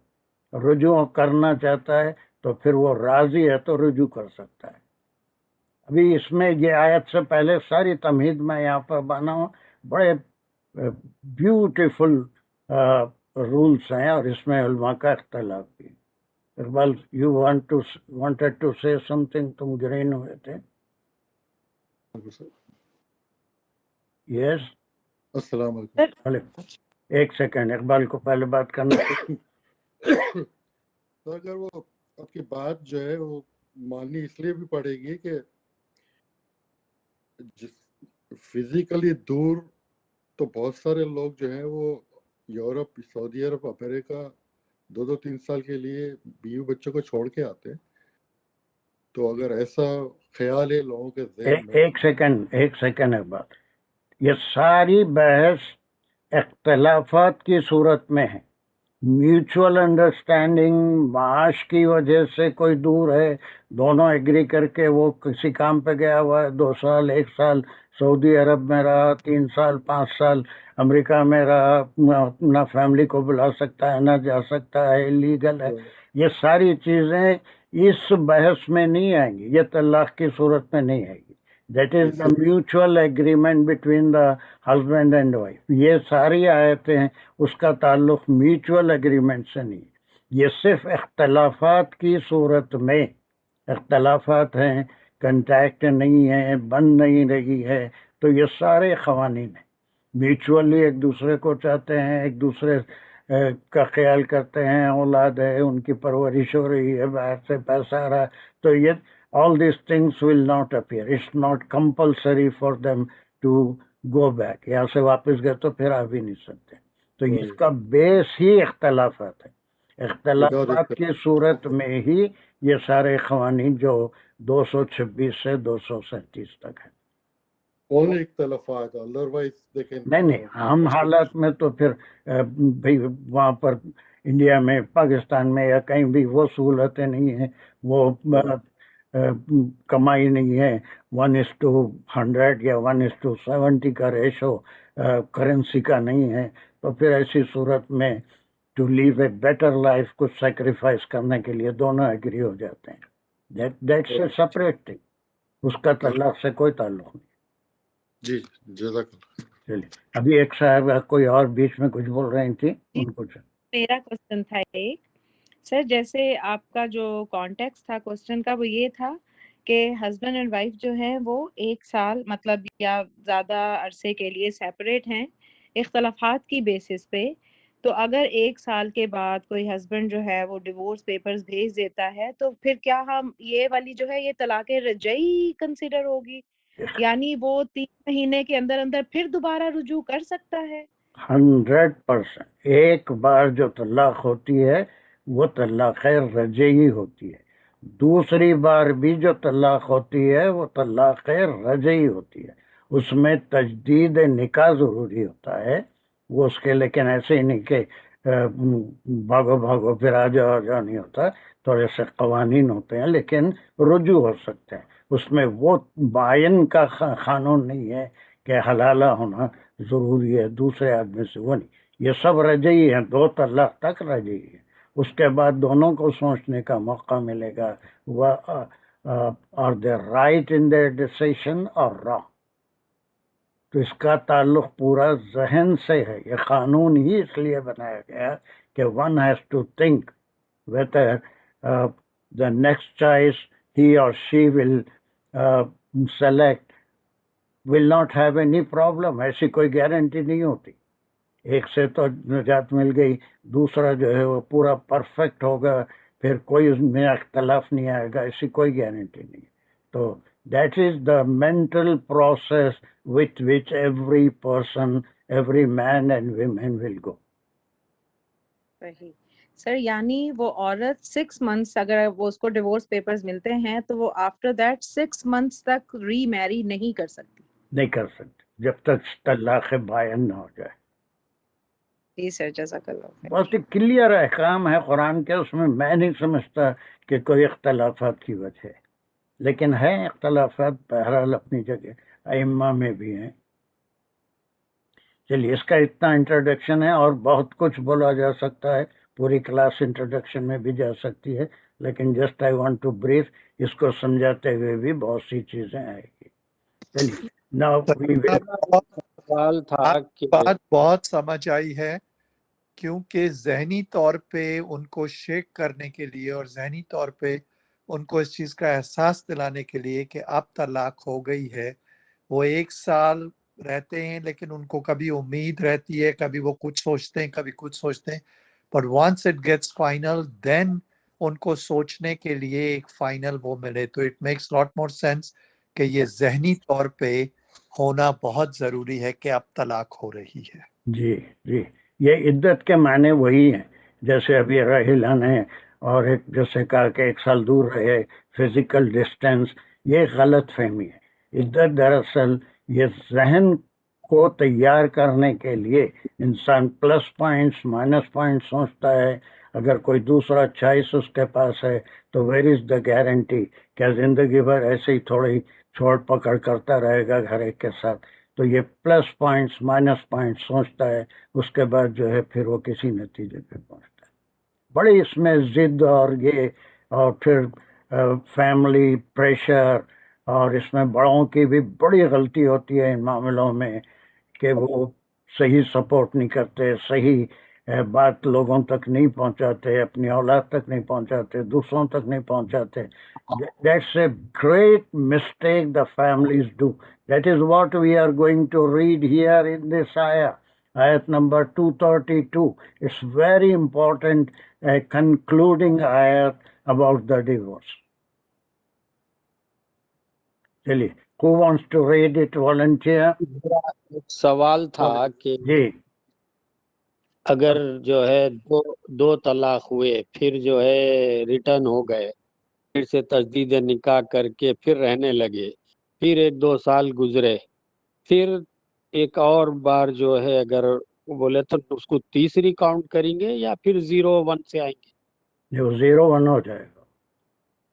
رجوع کرنا چاہتا ہے تو پھر وہ راضی ہے تو رجوع کر سکتا ہے. ابھی اس میں یہ آیت سے پہلے ساری تمہید میں یہاں پر بنا ہوں, بڑے بیوٹیفل رولس ہیں اور اس میں علماء کا اختلاف بھی. اقبال, یو وانٹیڈ ٹو سے سم تھنگ, تم گرین ہوئے تھے. یس,
السلام علیکم.
ایک سیکنڈ, اقبال کو پہلے بات کرنا.
تو اگر وہ آپ کی بات جو ہے وہ ماننی اس لیے بھی پڑے گی کہ فزیکلی دور تو بہت سارے لوگ جو ہیں وہ یورپ, سعودی عرب, امریکہ 2-3 سال کے لیے بیوی بچوں کو چھوڑ کے آتے ہیں. تو اگر ایسا خیال ہے لوگوں کے ذہن میں,
ایک سیکنڈ اقبال, یہ ساری بحث اختلافات کی صورت میں ہے. میوچول انڈرسٹینڈنگ, معاش کی وجہ سے کوئی دور ہے, دونوں ایگری کر کے وہ کسی کام پہ گیا ہوا ہے, 2 سال 1 سال سعودی عرب میں رہا, 3 سال 5 سال امریکہ میں رہا, نہ فیملی کو بلا سکتا ہے نہ جا سکتا ہے, لیگل ہے. یہ ساری چیزیں اس بحث میں نہیں آئیں گی, یہ طلاق کی صورت میں نہیں آئے گی. That is the mutual agreement between the husband and wife. یہ ساری آیتیں اس کا تعلق میوچل ایگریمنٹ سے نہیں. یہ صرف اختلافات کی صورت میں, اختلافات ہیں, کنٹیکٹ نہیں ہے, بن نہیں رہی ہے, تو یہ سارے قوانین ہیں. میوچولی ایک دوسرے کو چاہتے ہیں, ایک دوسرے کا خیال کرتے ہیں, اولاد ہے, ان کی پرورش ہو رہی ہے, باہر سے پیسہ آ رہا ہے, تو یہ all these things will not appear. It's not compulsory for them to go back. یہاں سے واپس گئے تو پھر آ بھی نہیں سکتے. تو اس کا بیس ہی اختلافات ہے. اختلافات کی صورت میں ہی یہ سارے قوانین جو 226 سے 237 تک ہیں.
only اختلافات, otherwise they can
نہیں, ہم حالات میں تو پھر بھئی وہاں پر انڈیا میں, پاکستان میں یا کہیں بھی وہ سہولتیں نہیں ہیں, وہ کمائی نہیں ہے. 1:100 یا 1:70 کا ریشو کرنسی کا نہیں ہے, تو پھر ایسی صورت میں to live a better life کچھ سیکریفائس کرنے کے لیے دونوں ایگری ہو جاتے ہیں. دیٹس اے سپریٹ تھنگ, اس کا طلاق سے کوئی تعلق نہیں.
جی جزاک اللہ.
چلیے, ابھی ایک صاحب کوئی اور بیچ میں کچھ بول رہی تھی, ان کو
میرا کوشچن تھا ایک سر, جیسے آپ کا جو کانٹیکس تھا کوشچن کا وہ یہ تھا کہ ہسبینڈ اینڈ وائف جو ہیں وہ 1 سال مطلب یا زیادہ عرصے کے لیے سیپریٹ ہیں اختلافات کی بیسس پہ, تو اگر 1 سال کے بعد کوئی ہسبینڈ جو ہے وہ ڈیورس پیپرز بھیج دیتا ہے تو پھر کیا ہم یہ والی جو ہے یہ طلاق رجعی کنسیڈر ہوگی, یعنی وہ 3 مہینے کے اندر اندر پھر دوبارہ رجوع کر سکتا ہے؟
100%. ایک بار جو طلاق ہوتی ہے وہ طلاق رجعی ہوتی ہے. دوسری بار بھی جو طلاق ہوتی ہے وہ طلاق رجعی ہوتی ہے. اس میں تجدید نکاح ضروری ہوتا ہے وہ اس کے, لیکن ایسے ہی نہیں کہ بھاگو پھر آ جاؤ نہیں ہوتا. تھوڑے سے قوانین ہوتے ہیں لیکن رجوع ہو سکتے ہیں. اس میں وہ بعین کا قانون نہیں ہے کہ حلالہ ہونا ضروری ہے دوسرے آدمی سے, وہ نہیں. یہ سب رجعی ہیں, 2 طلاق تک رجعی ہے. اس کے بعد دونوں کو سوچنے کا موقع ملے گا, وہ are they right in their decision اور رانگ. تو اس کا تعلق پورا ذہن سے ہے. یہ قانون ہی اس لیے بنایا گیا کہ one has to think whether the next choice he or she will select will not have any problem. ایسی کوئی گارنٹی نہیں ہوتی. ایک سے تو نجات مل گئی, دوسرا جو ہے وہ پورا پرفیکٹ ہوگا, پھر کوئی اس میں اختلاف نہیں آئے گا, ایسی کوئی گارنٹی نہیں. تو that is the mental process with which every person every man and women will go.
صحیح سر یعنی وہ عورت 6 months اگر وہ اس کو ڈیورس پیپرز ملتے ہیں تو وہ آفٹر دیٹ 6 months تک ری میری نہیں کر سکتی.
نہیں کر سکتے جب تک طلاق بائن نہ ہو جائے.
جی سر جزاک اللہ خیر.
بہت ہی کلیئر احکام ہے قرآن کے، اس میں میں نہیں سمجھتا کہ کوئی اختلافات کی وجہ ہے، لیکن ہیں اختلافات بہرحال اپنی جگہ، ائمہ میں بھی ہیں. چلیے اس کا اتنا انٹروڈکشن ہے، اور بہت کچھ بولا جا سکتا ہے، پوری کلاس انٹروڈکشن میں بھی جا سکتی ہے، لیکن just I want to brief, اس کو سمجھاتے ہوئے بھی بہت سی چیزیں آئے گی. چلیے ناؤ وی ول.
سوال تھا کہ
بات بہت سمجھ آئی ہے، کیونکہ ذہنی طور پہ ان کو شیک کرنے کے لیے اور ذہنی طور پہ ان کو اس چیز کا احساس دلانے کے لیے کہ اب طلاق ہو گئی ہے، وہ 1 سال رہتے ہیں لیکن ان کو کبھی امید رہتی ہے، کبھی وہ کچھ سوچتے ہیں، کبھی کچھ سوچتے ہیں، but once it gets final then ان کو سوچنے کے لیے ایک فائنل وہ ملے. تو it makes lot more sense کہ یہ ذہنی طور پہ ہونا بہت ضروری ہے کہ اب طلاق ہو رہی ہے.
جی جی، یہ عدت کے معنی وہی ہیں، جیسے ابھی راہیلہ نے اور ایک جیسے کہا کہ 1 سال دور رہے، فزیکل ڈسٹینس، یہ غلط فہمی ہے. عدت دراصل یہ ذہن کو تیار کرنے کے لیے انسان پلس پوائنٹس مائنس پوائنٹس سوچتا ہے. اگر کوئی دوسرا چوائس اس کے پاس ہے تو ویئر از دا گارنٹی، کیا زندگی بھر ایسے ہی تھوڑی چھوڑ پکڑ کرتا رہے گا ہر ایک کے ساتھ؟ تو یہ پلس پوائنٹس مائنس پوائنٹس سوچتا ہے، اس کے بعد جو ہے پھر وہ کسی نتیجے پہ پہنچتا ہے. بڑی اس میں ضد اور یہ، اور پھر فیملی پریشر، اور اس میں بڑوں کی بھی بڑی غلطی ہوتی ہے ان معاملوں میں کہ وہ صحیح سپورٹ نہیں کرتے، صحیح بات لوگوں تک نہیں پہنچاتے، اپنی اولاد تک نہیں پہنچاتے، دوسروں تک نہیں پہنچاتے. That's a great mistake the families do. That is what we are going to read here in this ayah. Ayat number 232. It's very important, concluding ayat about the divorce. چلیے, who wants to read it? Volunteer.
سوال تھا کہ
جی
اگر جو ہے دو طلاق ہوئے، پھر جو ہے ریٹرن ہو گئے، پھر سے تجدید نکاح کر کے پھر رہنے لگے، پھر 1-2 سال گزرے، پھر ایک اور بار جو ہے اگر بولے تو اس کو تیسری کاؤنٹ کریں گے یا پھر 0-1 سے آئیں گے؟
جو 0-1 ہو جائے گا،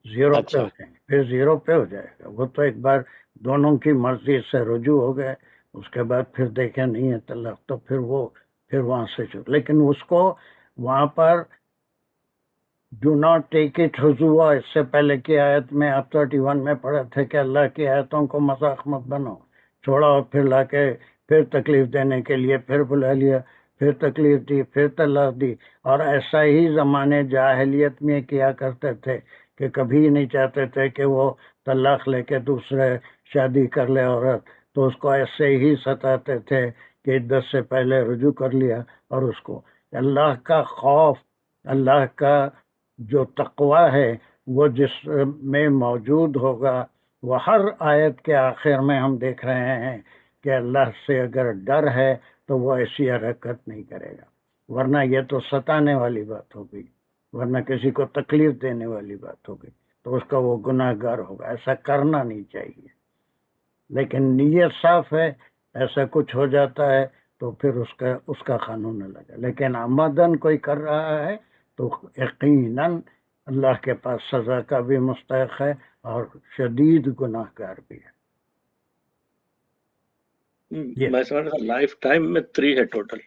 0 پہ
اچھا
ہو جائیں گے، پھر 0 پہ ہو جائے گا. وہ تو ایک بار دونوں کی مرضی سے رجوع ہو گئے، اس کے بعد پھر دیکھیں نہیں ہے طلاق، تو پھر وہاں سے شروع. لیکن اس کو وہاں پر ڈو ناٹ ٹیک اٹ حضوا. اس سے پہلے کی آیت میں آپ 31 میں پڑھے تھے کہ اللہ کی آیتوں کو مذاق مت بنو، چھوڑا اور پھر لا کے پھر تکلیف دینے کے لیے پھر بلا لیا، پھر تکلیف دی، پھر طلاق دی. اور ایسا ہی زمانے جاہلیت میں کیا کرتے تھے کہ کبھی نہیں چاہتے تھے کہ وہ طلاق لے کے دوسرے شادی کر لے عورت، تو اس کو ایسے ہی ستاتے تھے کہ عدت سے پہلے رجوع کر لیا. اور اس کو اللہ کا خوف، اللہ کا جو تقوی ہے وہ جس میں موجود ہوگا، وہ ہر آیت کے آخر میں ہم دیکھ رہے ہیں کہ اللہ سے اگر ڈر ہے تو وہ ایسی حرکت نہیں کرے گا. ورنہ یہ تو ستانے والی بات ہو گئی، ورنہ کسی کو تکلیف دینے والی بات ہو گئی، تو اس کا وہ گناہ گار ہوگا. ایسا کرنا نہیں چاہیے. لیکن نیت صاف ہے، ایسا کچھ ہو جاتا ہے تو پھر اس کا قانون نہ لگا. لیکن آمدن کوئی کر رہا ہے تو یقیناً اللہ کے پاس سزا کا بھی مستحق ہے اور شدید گناہ گار بھی ہے.
میں سمجھ رہا لائف ٹائم میں 3 ہے ٹوٹل.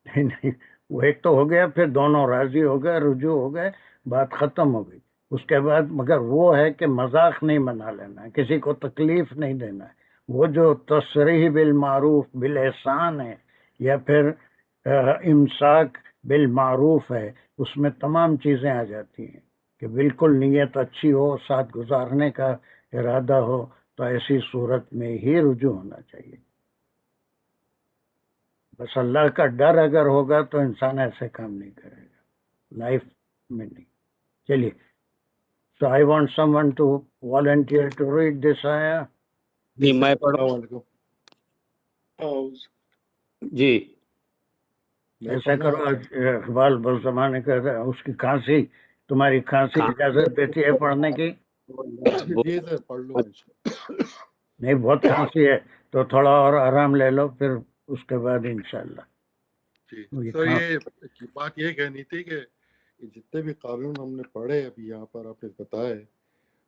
نہیں، وہ ایک تو ہو گیا، پھر دونوں راضی ہو گئے، رجوع ہو گئے، بات ختم ہو گئی. اس کے بعد مگر وہ ہے کہ مذاق نہیں بنا لینا ہے، کسی کو تکلیف نہیں دینا ہے. وہ جو تصریح بالمعروف بالاحسان ہے یا پھر امساک بالمعروف ہے، اس میں تمام چیزیں آ جاتی ہیں کہ بالکل نیت اچھی ہو، ساتھ گزارنے کا ارادہ ہو، تو ایسی صورت میں ہی رجوع ہونا چاہیے. بس اللہ کا ڈر اگر ہوگا تو انسان ایسے کام نہیں کرے گا لائف میں نہیں. چلیے، so I want someone to volunteer to read this ayah.
جی میں پڑھوں.
السلام علیکم.
جی
نہیں
ایسا
پڑھنا
کرو،
آپ نے؟
اقبال بس زمانے کا اس کی کھانسی، تمہاری کھانسی اجازت دیتی ہے پڑھنے کی؟
جی سر پڑھ لوں گا انشاءاللہ۔
نہیں، بہت کھانسی ہے تو تھوڑا اور آرام لے لو، پھر اس کے بعد انشاءاللہ۔
جی
یہ
سر،
کھا-
یہ بات یہ کہنی تھی کہ جتنے بھی قانون ہم نے پڑھے ابھی یہاں پر آپ نے بتائے،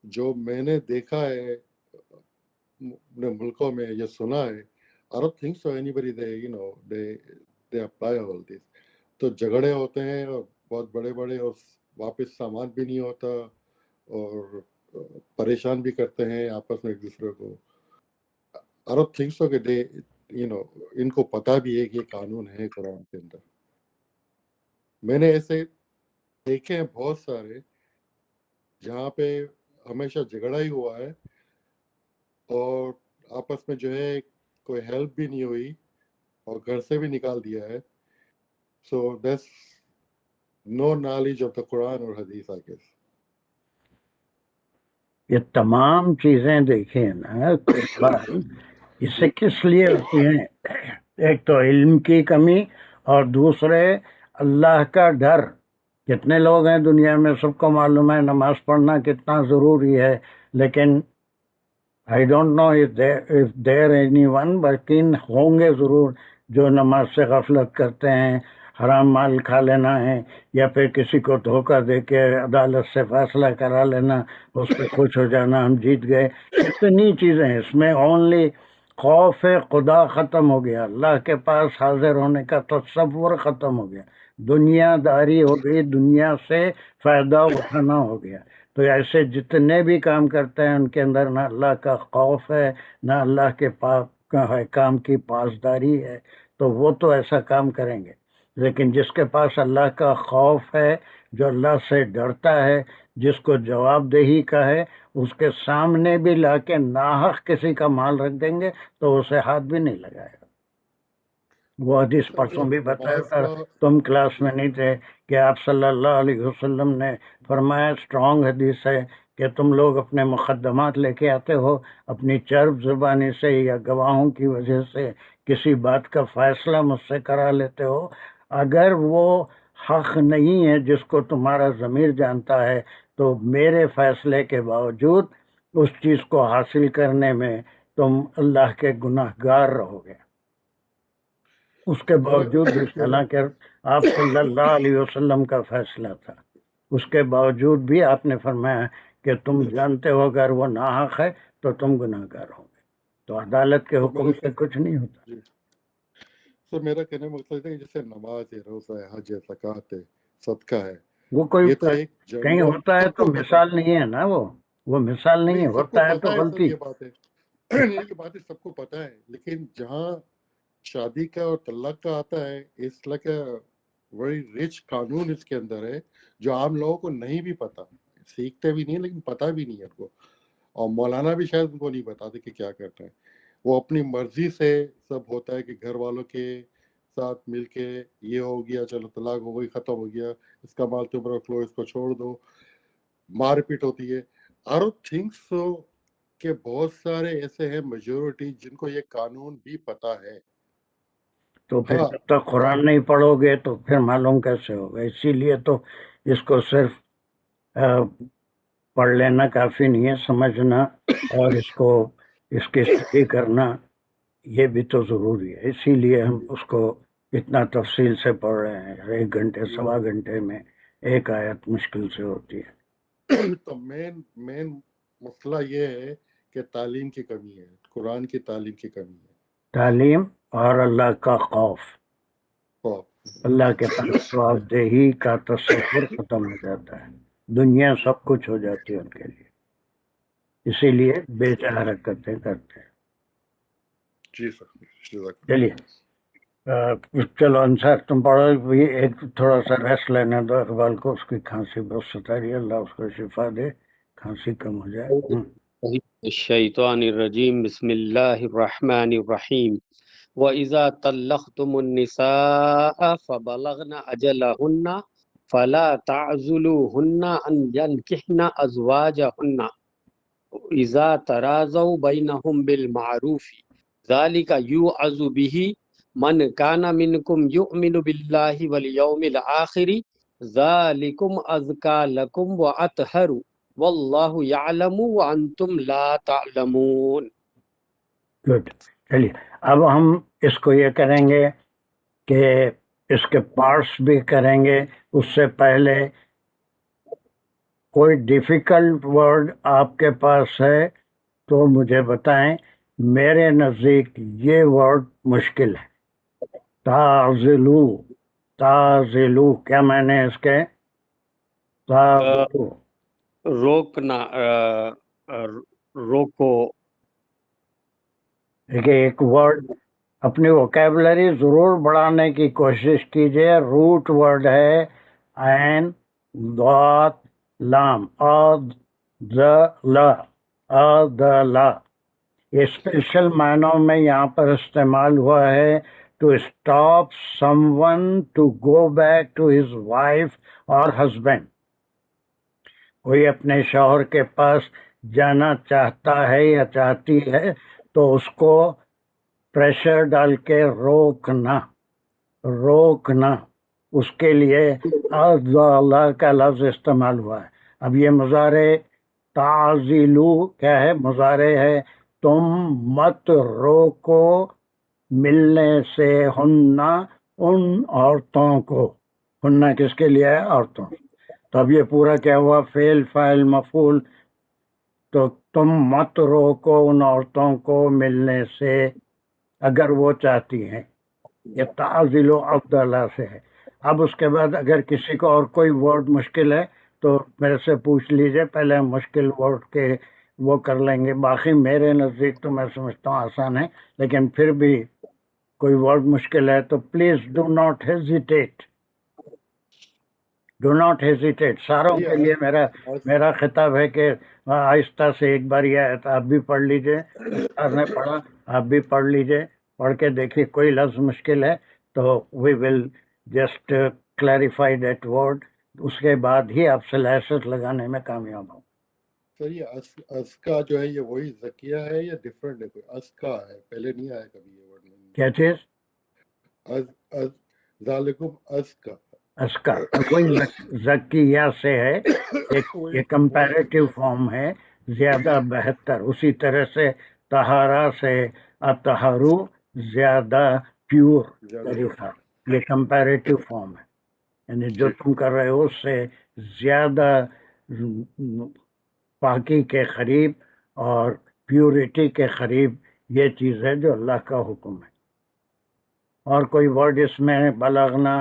جو میں نے دیکھا ہے اپنے ملکوں میں، یہ سنا ہے، I don't think so anybody they apply all this۔ تو جھگڑے ہوتے ہیں اور بہت بڑے بڑے، اور واپس سامان بھی نہیں ہوتا، اور پریشان بھی کرتے ہیں آپس میں ایک دوسرے کو۔ I don't think so کہ ان کو پتہ بھی ہے کہ یہ قانون ہے قرآن کے اندر۔ میں نے ایسے دیکھے ہیں بہت سارے جہاں پہ ہمیشہ جھگڑا ہی ہوا ہے، اور آپس میں جو ہے کوئی ہیلپ بھی نہیں ہوئی، اور گھر سے بھی نکال دیا ہے۔ So that's no knowledge of the Quran اور حدیث آئی گیس۔
یہ تمام چیزیں دیکھیں نا، بات اس سے کس لیے ہوتی ہیں؟ ایک تو علم کی کمی، اور دوسرے اللہ کا ڈر۔ کتنے لوگ ہیں دنیا میں، سب کو معلوم ہے نماز پڑھنا کتنا ضروری ہے، لیکن I don't know if there anyone، لیکن ہوں گے ضرور جو نماز سے غفلت کرتے ہیں، حرام مال کھا لینا ہے، یا پھر کسی کو دھوکہ دے کے عدالت سے فیصلہ کرا لینا، اس پہ خوش ہو جانا ہم جیت گئے۔ اتنی چیزیں اس میں، اونلی خوف خدا ختم ہو گیا، اللہ کے پاس حاضر ہونے کا تصور ختم ہو گیا، دنیا داری ہو گئی، دنیا سے فائدہ اٹھانا ہو گیا۔ تو ایسے جتنے بھی کام کرتے ہیں ان کے اندر نہ اللہ کا خوف ہے، نہ اللہ کے کام کی پاسداری ہے، تو وہ تو ایسا کام کریں گے۔ لیکن جس کے پاس اللہ کا خوف ہے، جو اللہ سے ڈرتا ہے، جس کو جواب دہی کا ہے، اس کے سامنے بھی لا کے ناحق کسی کا مال رکھ دیں گے تو اسے ہاتھ بھی نہیں لگائے گا۔ وہ حدیث پرسوں بھی بتایا
نماز
تھا،
کا
تم کلاس میں نہیں تھے، کہ آپ صلی اللہ علیہ وسلم نے فرمایا، اسٹرانگ حدیث ہے، کہ تم لوگ اپنے مقدمات لے کے آتے ہو، اپنی چرب زبانی سے یا گواہوں کی وجہ سے کسی بات کا فیصلہ مجھ سے کرا لیتے ہو، اگر وہ حق نہیں ہے جس کو تمہارا ضمیر جانتا ہے، تو میرے فیصلے کے باوجود اس چیز کو حاصل کرنے میں تم اللہ کے گناہ گار رہو گے۔ اس کے باوجود بھی، حالانکہ آپ صلی اللہ علیہ وسلم کا فیصلہ تھا، اس کے باوجود بھی آپ نے فرمایا کہ تم جانتے ہو اگر وہ ناحق ہے تو تم گناہ گار ہو گے۔ تو عدالت کے حکم سے کچھ نہیں ہوتا۔
جی سر، میرا کہنے کا مقصد ہے کہ جیسے نماز ہے، روزہ ہے، حج ہے، زکوٰۃ ہے، صدقہ ہے،
وہ کوئی
یہ تو ایک
کہیں
جنرل
ہوتا ہے
سب
تو
کو پتہ
مثال نہیں ہے نا، وہ مثال نہیں ہے،
نہیں، سب کو
ہوتا ہے تو
پتہ ہے سر،
غلطی۔
یہ بات ہے نہیں، یہ بات ہے، سب کو پتہ ہے، لیکن جہاں شادی کا اور طلاق کا آتا ہے، اس لائک ویری رچ قانون اس کے اندر ہے، جو عام لوگوں کو نہیں بھی پتہ، سیکھتے بھی نہیں لیکن پتہ بھی نہیں ہے ان کو، اور مولانا بھی شاید ان کو نہیں بتاتے کہ کیا کرنا ہے۔ وہ اپنی مرضی سے سب ہوتا ہے کہ گھر والوں کے ساتھ مل کے یہ ہو گیا، چلو طلاق ہو گئی، ختم ہو گیا، اس کا مال تم رکھ لو، اس کو چھوڑ دو، مار پیٹ ہوتی ہے۔ I don't think so کہ بہت سارے ایسے ہیں میجورٹی جن کو یہ قانون بھی پتہ ہے۔
تو پھر
ہاں،
جب تک قرآن نہیں پڑھو گے تو پھر معلوم کیسے ہوگا؟ اسی لیے تو اس کو صرف پڑھ لینا کافی نہیں ہے، سمجھنا اور اس کی اسٹڈی کرنا یہ بھی تو ضروری ہے۔ اسی لیے ہم اس کو اتنا تفصیل سے پڑھ رہے ہیں، 1 گھنٹے 1.25 گھنٹے میں ایک آیت مشکل سے ہوتی ہے۔
تو مین مسئلہ یہ ہے کہ تعلیم کی کمی ہے، قرآن کی تعلیم کی کمی ہے۔
تعلیم اور اللہ کا خوف،
اور
اللہ کے پاس جواب دہی کا تصور ختم ہو جاتا ہے، دنیا سب کچھ ہو جاتی ہے ان کے لیے، اسی لیے بے چارہ حرکتیں کرتے ہیں۔
جی سر، جزاک اللہ۔
چلیے چلو انصار تم پڑھو، یہ ایک تھوڑا سا ریسٹ لینے دو اقبال کو، اس کی کھانسی بہت ستا رہی ہے، اللہ اس کو شفا دے، کھانسی کم ہو جائے۔
الشیطان الرجیم، بسم اللہ الرحمن الرحیم۔ وَإِذَا طَلَّقْتُمُ النِّسَاءَ فَبَلَغْنَ أَجَلَهُنَّ فَلَا تَعْزُلُوهُنَّ أَنْ يَنكِحْنَ أَزْوَاجَهُنَّ إِذَا تَرَاضَوْا بَيْنَهُمْ بِالْمَعْرُوفِ ذَلِكَ يُوعَظُ بِهِ من کان منکم یؤمن باللہ والیوم الآخر ذالکم ازکا لکم واطہر واللہ یعلم وانتم لا تعلمون.
گڈ. چلیے اب ہم اس کو یہ کریں گے کہ اس کے پارٹس بھی کریں گے. اس سے پہلے کوئی ڈیفیکلٹ ورڈ آپ کے پاس ہے تو مجھے بتائیں. میرے نزدیک یہ ورڈ مشکل ہے. تعزلو، تعزلو کیا معنی ہے اس کے؟ تعزلو
روکنا، روکو.
دیکھیے ایک ورڈ اپنی ووکیبلری ضرور بڑھانے کی کوشش کیجیے. روٹ ورڈ ہے عین ضاد لام لا. یہ اسپیشل معنوں میں یہاں پر استعمال ہوا ہے to stop someone to go back to his wife اور ہسبینڈ. کوئی اپنے شوہر کے پاس جانا چاہتا ہے یا چاہتی ہے تو اس کو پریشر ڈال کے روکنا، روکنا. اس کے لیے اللہ کا لفظ استعمال ہوا ہے. اب یہ مضارع تعزلو کیا ہے؟ مضارع ہے تم مت روکو ملنے سے ہننا ان عورتوں کو. ہننا کس کے لیے ہے؟ عورتوں. تو اب یہ پورا کیا ہوا؟ فعل فاعل مفعول. تو تم مت روکو ان عورتوں کو ملنے سے اگر وہ چاہتی ہیں. یہ تعزل و عبداللہ سے ہے. اب اس کے بعد اگر کسی کو اور کوئی ورڈ مشکل ہے تو میرے سے پوچھ لیجئے. پہلے ہم مشکل ورڈ کے وہ کر لیں گے. باقی میرے نزدیک تو میں سمجھتا ہوں آسان ہے، لیکن پھر بھی کوئی ورڈ مشکل ہے تو please do not hesitate, do not hesitate. ساروں کے لیے میرا خطاب ہے کہ آہستہ سے ایک بار یہ آیت آپ بھی پڑھ لیجئے. سر نے پڑھا، آپ بھی پڑھ لیجئے. پڑھ کے دیکھیے کوئی لفظ مشکل ہے تو we will just clarify that word. اس کے بعد ہی آپ سلیسٹ لگانے میں کامیاب ہوں.
سر یہ اسکا جو ہے یہ وہی زکیہ ہے یا ڈفرینٹ ہے؟ کوئی اسکا ہے، پہلے نہیں آیا کبھی یہ ورڈ.
کیا چیز؟
ذالکم اسکا.
اسکا وہی زکیہ سے ہے. یہ کمپیریٹیو فارم ہے، زیادہ بہتر. اسی طرح سے طہارا سے اطہرو زیادہ پیور طریقہ. یہ کمپیریٹیو فارم ہے، یعنی جو تم کر رہے ہو اس سے زیادہ پاکی کے قریب اور پیورٹی کے قریب یہ چیز ہے جو اللہ کا حکم ہے. اور کوئی ورڈ اس میں بلغنا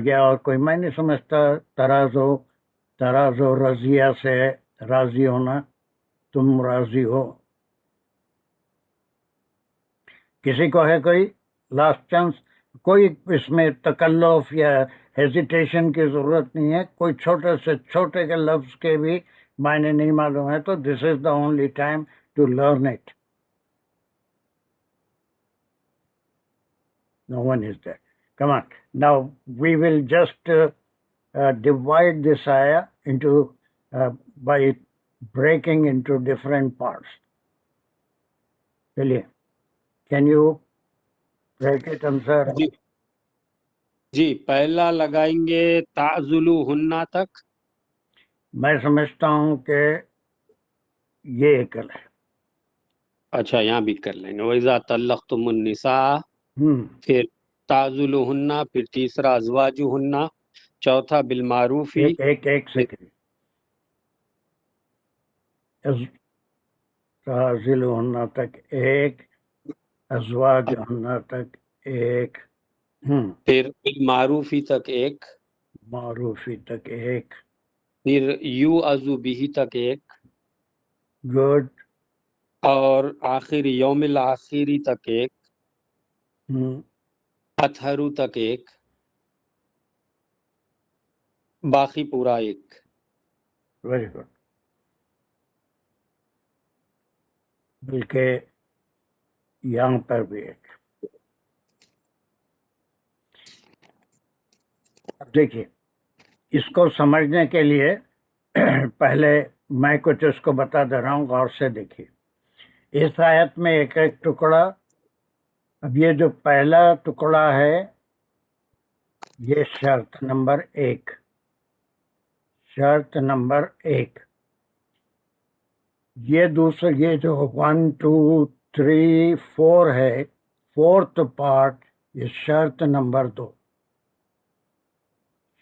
یا اور کوئی میں نہیں سمجھتا. ترازو رضیہ سے راضی ہونا، تم راضی ہو. کسی کو ہے کوئی لاسٹ چانس؟ کوئی اس میں تکلف یا ہیزیٹیشن کی ضرورت نہیں ہے. کوئی چھوٹے سے چھوٹے کے لفظ کے بھی معنی نہیں معلوم ہے تو this is the only time to learn it. No one is there. Come on. Now we will just divide this ayah into by breaking into different parts. Chaliye. Can you break it, Ansar?
جی پہلا لگائیں گے تعزلو ہننا تک.
میں سمجھتا ہوں کہ یہ ایکل ہے.
اچھا یہاں بھی کر لیں گے. وَإِذَا طَلَّقْتُمُ النِّسَاءَ، پھر تعزلوہن، پھر تیسرا ازواجہن، چوتھا بالمعروف.
ایک سیکنڈ. تعزلوہن تک ایک، ازواجہن تک ایک،
پھر بالمعروفی تک ایک،
معروفی تک ایک،
پھر یوعظ بہ تک ایک،
گڈ،
اور آخر یوم الآخری تک ایک، اطہرو تک ایک، باقی پورا ایک.
Very good. بلکہ یہاں پر بھی ایک. اب دیکھیے اس کو سمجھنے کے لیے پہلے میں کچھ اس کو بتا دے رہا ہوں، غور سے دیکھیے. اس آیت میں ایک ایک ٹکڑا اب یہ جو پہلا ٹکڑا ہے یہ شرط نمبر 1، شرط نمبر 1۔ یہ دوسرا، یہ جو 1 2 3 4 ہے، فورتھ پارٹ، یہ شرط نمبر 2،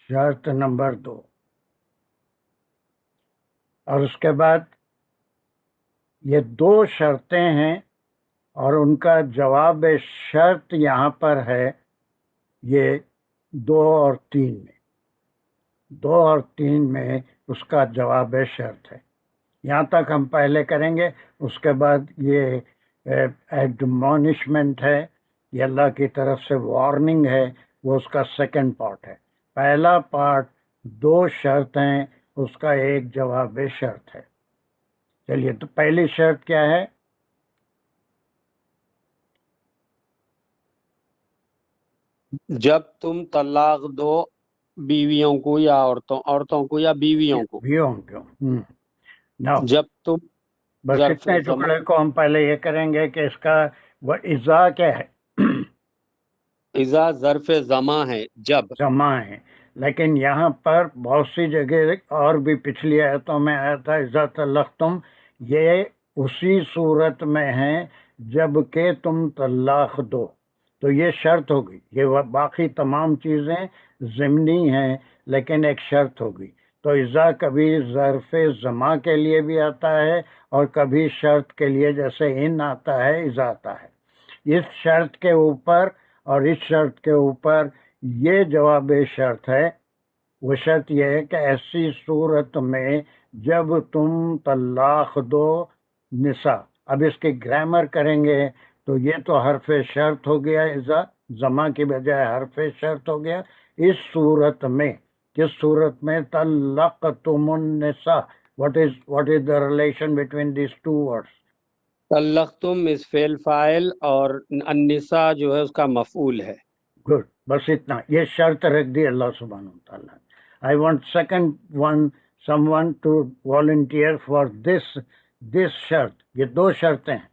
شرط نمبر 2۔ اور اس کے بعد یہ 2 شرطیں ہیں اور ان کا جواب شرط یہاں پر ہے یہ 2 اور 3 میں، 2 اور 3 میں اس کا جواب شرط ہے۔ یہاں تک ہم پہلے کریں گے، اس کے بعد یہ ایڈمونشمنٹ ہے، یہ اللہ کی طرف سے وارننگ ہے، وہ اس کا سیکنڈ پارٹ ہے۔ پہلا پارٹ 2 شرط ہیں، اس کا ایک جواب شرط ہے۔ چلیے، تو پہلی شرط کیا ہے؟
جب تم طلاق دو بیویوں کو یا عورتوں کو یا بیویوں کو،
بیویوں کو۔ نو،
جب تم
بس
ظرف
اتنے
زمان
ٹکڑے کو ہم پہلے یہ کریں گے کہ اس کا وہ اذا کیا ہے؟
اذا ظرف زماں ہے، جب۔
جمع ہے، لیکن یہاں پر بہت سی جگہ اور بھی پچھلی آیتوں میں آیا تھا اذا طلقتم، یہ اسی صورت میں ہے جب کہ تم طلاق دو، تو یہ شرط ہوگی۔ یہ باقی تمام چیزیں ضمنی ہیں لیکن ایک شرط ہوگی۔ تو اذا کبھی ظرف زماں کے لیے بھی آتا ہے اور کبھی شرط کے لیے، جیسے ان آتا ہے، اذا آتا ہے۔ اس شرط کے اوپر اور اس شرط کے اوپر یہ جواب شرط ہے۔ وہ شرط یہ ہے کہ ایسی صورت میں جب تم طلاق دو نساء، اب اس کی گرامر کریں گے تو یہ تو حرف شرط ہو گیا، اذا زماں کی بجائے حرف شرط ہو گیا۔ اس صورت میں، کس صورت میں؟ طلقتم النساء، what is the relation between these two words؟
طلقتم اس فعل فاعل اور النساء جو ہے اس کا مفعول ہے۔
گڈ، بس اتنا، یہ شرط رکھ دی اللہ سبحانہ وتعالیٰ۔ I want second one, someone to volunteer for this شرط۔ یہ 2 شرطیں ہیں،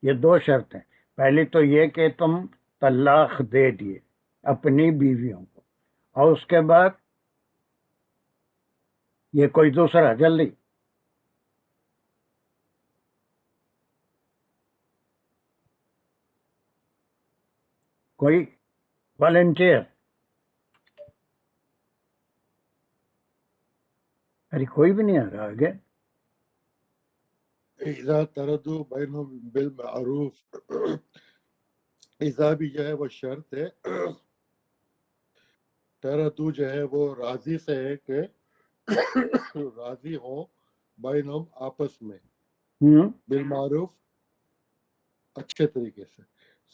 یہ 2 شرطیں۔ پہلی تو یہ کہ تم طلاق دے دیے اپنی بیویوں کو، اور اس کے بعد یہ کوئی دوسرا، جلدی کوئی والنٹیئر؟ ارے کوئی بھی نہیں آ رہا آگے۔
اذا تردو بینہم بالمعروف، اذا بھی جو ہے وہ شرط ہے، تردو جو ہے وہ راضی سے ہے کہ راضی ہوں بینہم آپس میں، بالمعروف اچھے طریقے سے۔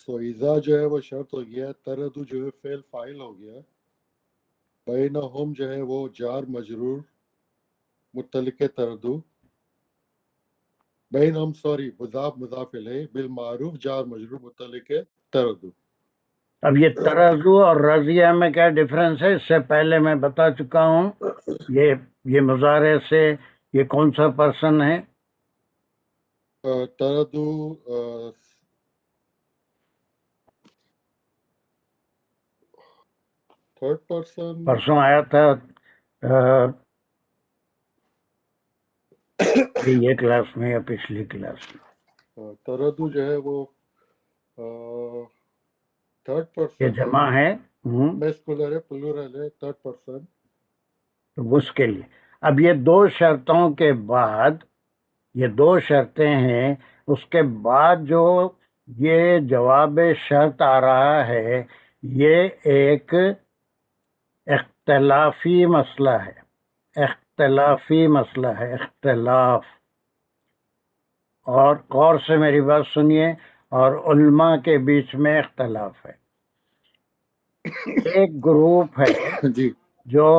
سو اذا جو ہے وہ شرط ہو گیا، تردو جو ہے فعل فاعل ہو گیا، بینہم جو ہے وہ جار مجرور متعلق تردو، بینہم سوری مضاف مضاف الیہ، بالمعروف جار مجرور متعلق تردو۔
اب یہ ترازو اور رضیہ میں کیا ڈفرنس ہے؟ اس سے پہلے میں بتا چکا ہوں۔ یہ مضارع سے یہ کون سا پرسن ہے؟
تردو تھرڈ پرسن،
پرسوں آیا تھا یہ کلاس میں یا پچھلی کلاس میں؟
تردو جو ہے وہ تھرڈ
یہ
پرسن
جمع ہے،
میسکولر ہے، پلورل ہے، تھرڈ پرسن۔
تو اس کے لیے اب یہ 2 شرطوں کے بعد، یہ 2 شرطیں ہیں، اس کے بعد جو یہ جواب شرط آ رہا ہے، یہ ایک اختلافی مسئلہ ہے، اختلافی مسئلہ ہے، اختلاف۔ اور غور سے میری بات سنیے، اور علماء کے بیچ میں اختلاف ہے۔ ایک گروپ ہے
جی،
جو،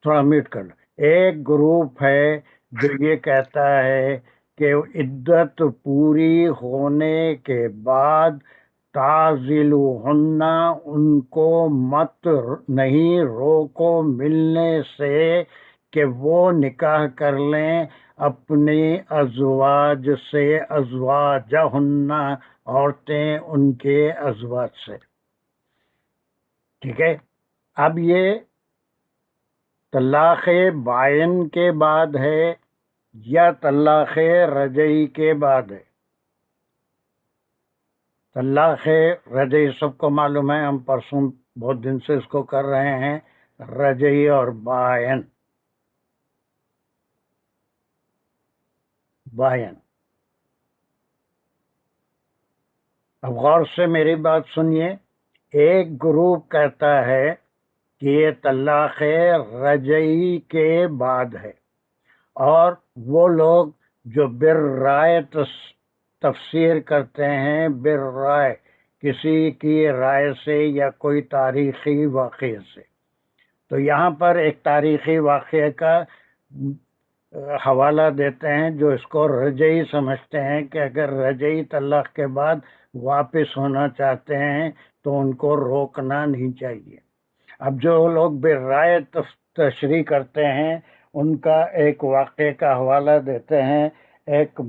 تھوڑا میوٹ کر لو، ایک گروپ ہے جو یہ کہتا ہے کہ عدت پوری ہونے کے بعد تعزلوہن، ان کو مت نہیں روکو ملنے سے کہ وہ نکاح کر لیں اپنی ازواج سے، ازواجہن عورتیں ان کے ازواج سے. ٹھیک ہے. اب یہ طلاق بائن کے بعد ہے یا طلاق رجعی کے بعد ہے؟ طلاق رجعی سب کو معلوم ہے، ہم پرسوں بہت دن سے اس کو کر رہے ہیں، رجعی اور بائن. اب غور سے میری بات سنیے. ایک گروپ کہتا ہے کہ یہ طلاق رجعی کے بعد ہے، اور وہ لوگ جو بالرائے تفسیر کرتے ہیں، بالرائے کسی کی رائے سے یا کوئی تاریخی واقعے سے. تو یہاں پر ایک تاریخی واقعے کا حوالہ دیتے ہیں جو اس کو رجعی سمجھتے ہیں کہ اگر رجعی طلاق کے بعد واپس ہونا چاہتے ہیں تو ان کو روکنا نہیں چاہیے. اب جو لوگ بالرائے تشریح کرتے ہیں ان کا ایک واقعے کا حوالہ دیتے ہیں. ایک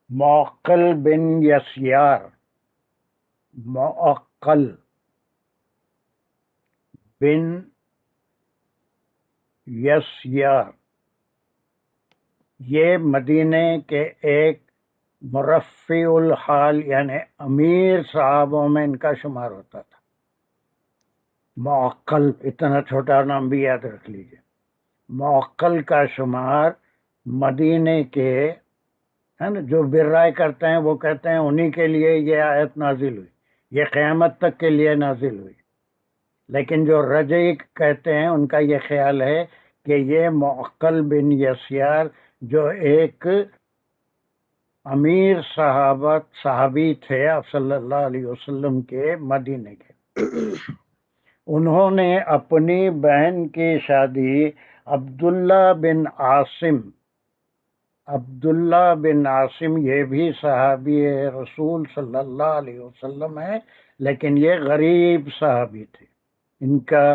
معقل بن یسیار، معقل بن یسیار، یہ مدینے کے ایک مرفع الحال یعنی امیر صحابوں میں ان کا شمار ہوتا تھا. معقل، اتنا چھوٹا نام بھی یاد رکھ لیجیے. معقل کا شمار مدینے کے ہے نا، جو بالرائے کرتے ہیں وہ کہتے ہیں انہی کے لیے یہ آیت نازل ہوئی، یہ قیامت تک کے لیے نازل ہوئی. لیکن جو رجعی کہتے ہیں ان کا یہ خیال ہے کہ یہ معقل بن یسیار جو ایک امیر صحابی تھے آپ صلی اللہ علیہ وسلم کے مدینے کے، انہوں نے اپنی بہن کی شادی عبداللہ بن عاصم، یہ بھی صحابی رسول صلی اللہ علیہ وسلم ہے، لیکن یہ غریب صحابی تھے. ان کا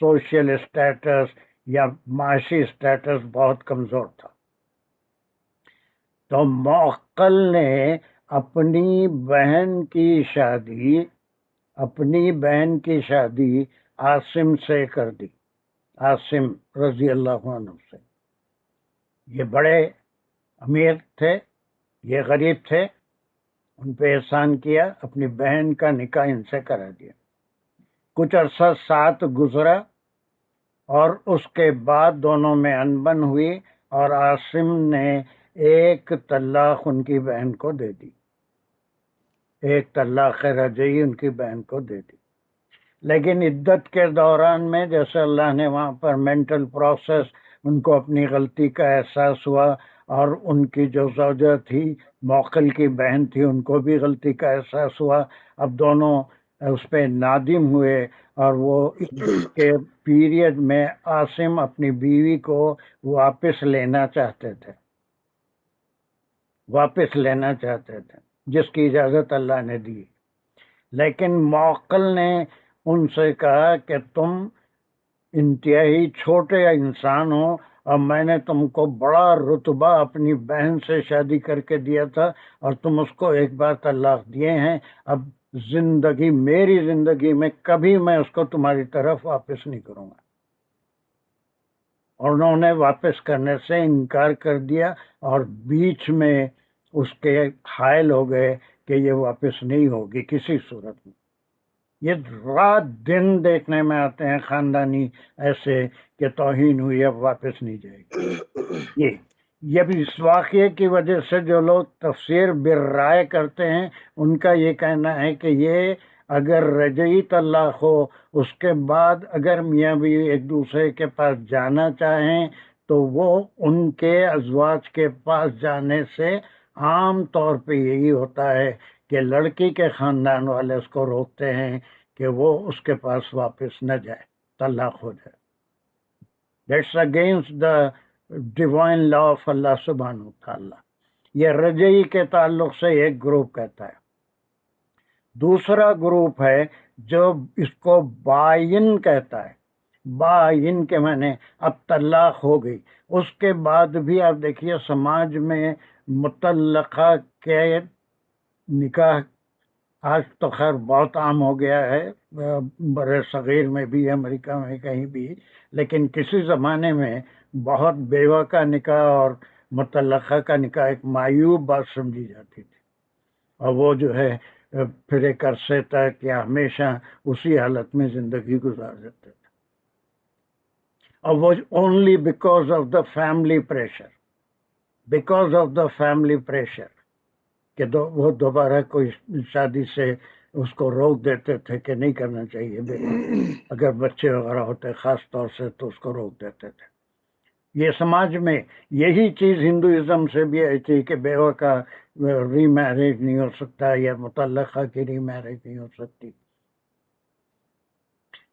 سوشل اسٹیٹس یا معاشی اسٹیٹس بہت کمزور تھا. تو معقل نے اپنی بہن کی شادی عاصم سے کر دی، عاصم رضی اللہ عنہ سے. یہ بڑے امیر تھے، یہ غریب تھے، ان پہ احسان کیا، اپنی بہن کا نکاح ان سے کرا دیا. کچھ عرصہ ساتھ گزرا اور اس کے بعد دونوں میں انبن ہوئی اور عاصم نے ایک طلاق ان کی بہن کو دے دی، ایک طلاق رجعی ان کی بہن کو دے دی. لیکن عدت کے دوران میں جیسے اللہ نے وہاں پر مینٹل پروسیس، ان کو اپنی غلطی کا احساس ہوا، اور ان کی جو زوجہ تھی، معقل کی بہن تھی، ان کو بھی غلطی کا احساس ہوا. اب دونوں اس پہ نادم ہوئے، اور وہ کے پیریڈ میں عاصم اپنی بیوی کو واپس لینا چاہتے تھے، جس کی اجازت اللہ نے دی. لیکن معقل نے ان سے کہا کہ تم انتہائی چھوٹے انسان ہو، اور میں نے تم کو بڑا رتبہ اپنی بہن سے شادی کر کے دیا تھا، اور تم اس کو ایک بار طلاق دیے ہیں. اب میری زندگی میں کبھی میں اس کو تمہاری طرف واپس نہیں کروں گا. اور انہوں نے واپس کرنے سے انکار کر دیا، اور بیچ میں اس کے حائل ہو گئے کہ یہ واپس نہیں ہوگی کسی صورت میں. یہ رات دن دیکھنے میں آتے ہیں خاندانی ایسے کہ توہین ہوئی، اب واپس نہیں جائے گی. یہ بھی اس واقعے کی وجہ سے جو لوگ تفسیر بالرائے کرتے ہیں ان کا یہ کہنا ہے کہ یہ اگر رجعی طلاق ہو، اس کے بعد اگر میاں بیوی ایک دوسرے کے پاس جانا چاہیں تو وہ ان کے ازواج کے پاس جانے سے عام طور پہ یہی ہوتا ہے کہ لڑکی کے خاندان والے اس کو روکتے ہیں کہ وہ اس کے پاس واپس نہ جائے، طلاق ہو جائے. That's against the divine law of اللہ سبحانہ وتعالی. یہ رجعی کے تعلق سے ایک گروپ کہتا ہے. دوسرا گروپ ہے جو اس کو بائن کہتا ہے. باین کے معنی اب طلاق ہو گئی. اس کے بعد بھی آپ دیکھیے سماج میں مطلقہ کے نکاح آج تو خیر بہت عام ہو گیا ہے، بر صغیر میں بھی، امریکہ میں کہیں بھی، لیکن کسی زمانے میں بہت بیوہ کا نکاح اور مطلقہ کا نکاح ایک معیوب بات سمجھی جاتی تھی، اور وہ جو ہے پھر ایک عرصے تک یا ہمیشہ اسی حالت میں زندگی گزار دیتے تھے، اور وہ only because of the family pressure, because of the family pressure کہ وہ دوبارہ کوئی شادی سے اس کو روک دیتے تھے کہ نہیں کرنا چاہیے بیوہ، اگر بچے وغیرہ ہوتے خاص طور سے تو اس کو روک دیتے تھے. یہ سماج میں یہی چیز ہندوازم سے بھی آئی تھی کہ بیوہ کا ری میرج نہیں ہو سکتا یا مطلقہ کی ری میرج نہیں ہو سکتی.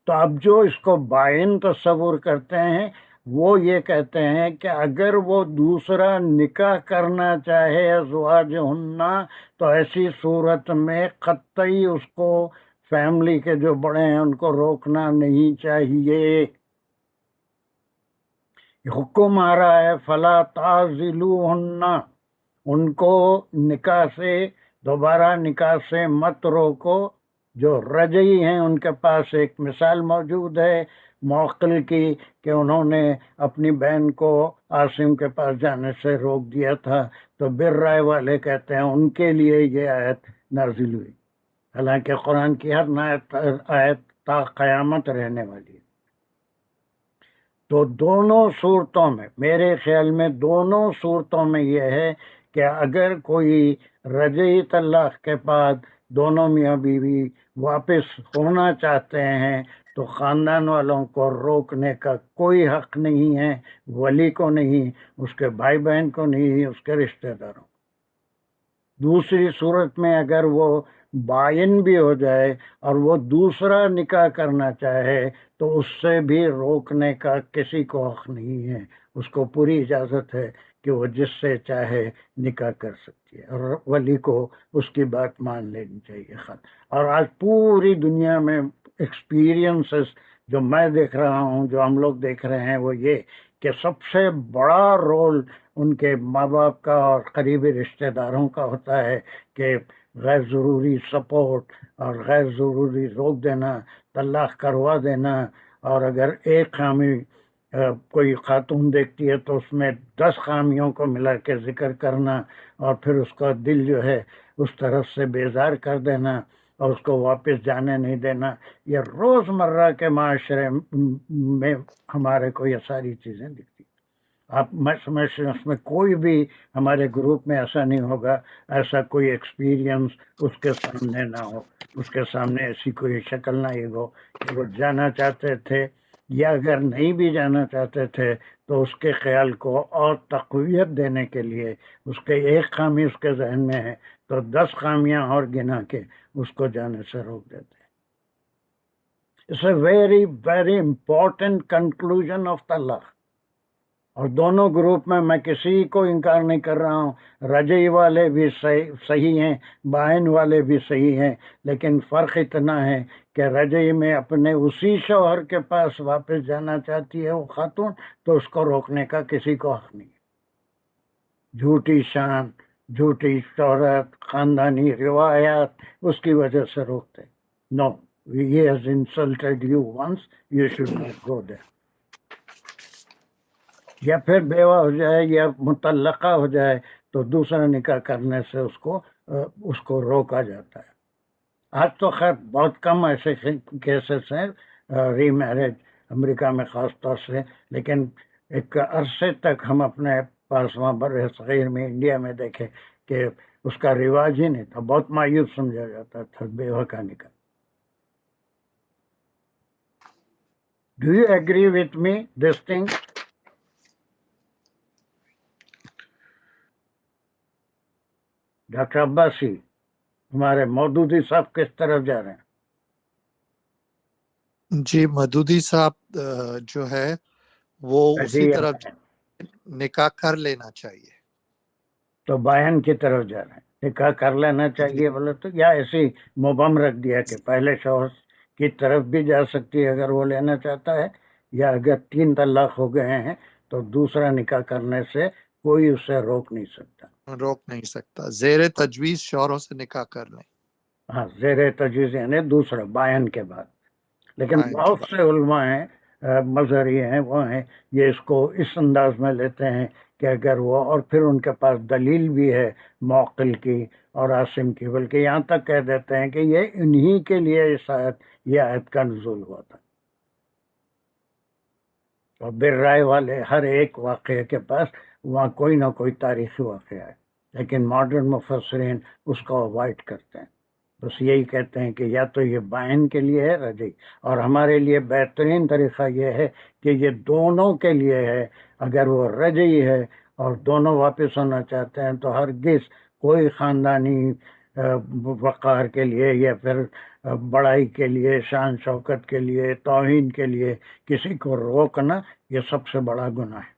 تو اب جو اس کو باین تصور کرتے ہیں وہ یہ کہتے ہیں کہ اگر وہ دوسرا نکاح کرنا چاہے ازواج ہننا تو ایسی صورت میں قطعی اس کو فیملی کے جو بڑے ہیں ان کو روکنا نہیں چاہیے. حکم آ رہا ہے فلا تعزلوہن، ان کو نکاح سے، دوبارہ نکاح سے مت روکو. جو رجعی ہیں ان کے پاس ایک مثال موجود ہے موقل کی کہ انہوں نے اپنی بہن کو عاصم کے پاس جانے سے روک دیا تھا، تو بر رائے والے کہتے ہیں ان کے لیے یہ آیت نازل ہوئی، حالانکہ قرآن کی ہر آیت تا قیامت رہنے والی ہے. تو دونوں صورتوں میں میرے خیال میں دونوں صورتوں میں یہ ہے کہ اگر کوئی رجعی طلاق کے بعد دونوں میاں بیوی واپس ہونا چاہتے ہیں تو خاندان والوں کو روکنے کا کوئی حق نہیں ہے، ولی کو نہیں، اس کے بھائی بہن کو نہیں، اس کے رشتہ داروں. دوسری صورت میں اگر وہ باین بھی ہو جائے اور وہ دوسرا نکاح کرنا چاہے تو اس سے بھی روکنے کا کسی کو حق نہیں ہے، اس کو پوری اجازت ہے کہ وہ جس سے چاہے نکاح کر سکتی ہے، اور ولی کو اس کی بات مان لینی چاہیے. اور آج پوری دنیا میں ایکسپیرینسز جو میں دیکھ رہا ہوں، جو ہم لوگ دیکھ رہے ہیں، وہ یہ کہ سب سے بڑا رول ان کے ماں باپ کا اور قریبی رشتہ داروں کا ہوتا ہے کہ غیر ضروری سپورٹ اور غیر ضروری روک دینا، طلاق کروا دینا. اور اگر ایک خامی کوئی خاتون دیکھتی ہے تو اس میں 10 خامیوں کو ملا کے ذکر کرنا اور پھر اس کا دل جو ہے اس طرف سے بیزار کر دینا اور اس کو واپس جانے نہیں دینا. یہ روزمرہ کے معاشرے میں ہمارے کو یہ ساری چیزیں دکھتی. میں سمجھتا ہوں اس میں کوئی بھی ہمارے گروپ میں ایسا نہیں ہوگا، ایسا کوئی ایکسپیرینس اس کے سامنے نہ ہو، اس کے سامنے ایسی کوئی شکل نہ یہ ہو کہ وہ جانا چاہتے تھے، یا اگر نہیں بھی جانا چاہتے تھے تو اس کے خیال کو اور تقویت دینے کے لیے اس کے ایک خامی اس کے ذہن میں ہے تو 10 خامیاں اور گنا کے اس کو جانے سے روک دیتے ہیں. It's a very, very important conclusion of طلاق. اور دونوں گروپ میں کسی کو انکار نہیں کر رہا ہوں، رجعی والے بھی صحیح ہیں، باین والے بھی صحیح ہیں، لیکن فرق اتنا ہے کہ رجعی میں اپنے اسی شوہر کے پاس واپس جانا چاہتی ہے وہ خاتون تو اس کو روکنے کا کسی کو حق نہیں. جھوٹی شان، جھوٹی شہرت، خاندانی روایات اس کی وجہ سے روکتے. نو، he has insulted you once, you should not go there. یا پھر بیوہ ہو جائے یا مطلقہ ہو جائے تو دوسرا نکاح کرنے سے اس کو روکا جاتا ہے. آج تو خیر بہت کم ایسے کیسز ہیں ری میرج امریکہ میں خاص طور سے، لیکن ایک عرصے تک ہم اپنے پاس وہاں بر صغیر میں انڈیا میں دیکھے کہ اس کا رواج ہی نہیں تھا، بہت مایوب سمجھا جاتا تھا بیوہ کا نکاح. Do you agree with me this thing? Doctor Abbasi, ہمارے مودودی صاحب کس طرف جا رہے ہیں؟
جی مودودی صاحب جو ہے وہ اسی طرف نکاح کر لینا چاہیے.
تو باین کی طرف جا رہے ہیں، نکاح کر لینا چاہیے بولے تو، یا ایسے مبہم رکھ دیا کہ پہلے شوہر کی طرف بھی جا سکتی ہے اگر وہ لینا چاہتا ہے، یا اگر 3 طلاق ہو گئے ہیں تو دوسرا نکاح کرنے سے کوئی اسے روک نہیں سکتا.
روک نہیں سکتا. زیر تجویز شوہروں سے نکاح کر لیں.
ہاں، زیر تجویز یعنی دوسرا بائن کے بعد. لیکن
بائن کے
بہت
بعد.
سے علماء ہیں مظہری ہیں وہ ہیں یہ اس کو اس انداز میں لیتے ہیں کہ اگر وہ، اور پھر ان کے پاس دلیل بھی ہے معقل کی اور عاصم کی، بلکہ یہاں تک کہہ دیتے ہیں کہ یہ انہی کے لیے یہ آیت کا نزول ہوا تھا. اور بر رائے والے ہر ایک واقعے کے پاس وہاں کوئی نہ کوئی تاریخی واقعہ ہے، لیکن ماڈرن مفسرین اس کو اوائڈ کرتے ہیں. بس یہی کہتے ہیں کہ یا تو یہ بائن کے لیے ہے رجعی، اور ہمارے لیے بہترین طریقہ یہ ہے کہ یہ دونوں کے لیے ہے. اگر وہ رجعی ہے اور دونوں واپس ہونا چاہتے ہیں تو ہرگز کوئی خاندانی وقار کے لیے یا پھر بڑائی کے لیے، شان شوکت کے لیے، توہین کے لیے کسی کو روکنا یہ سب سے بڑا گناہ ہے.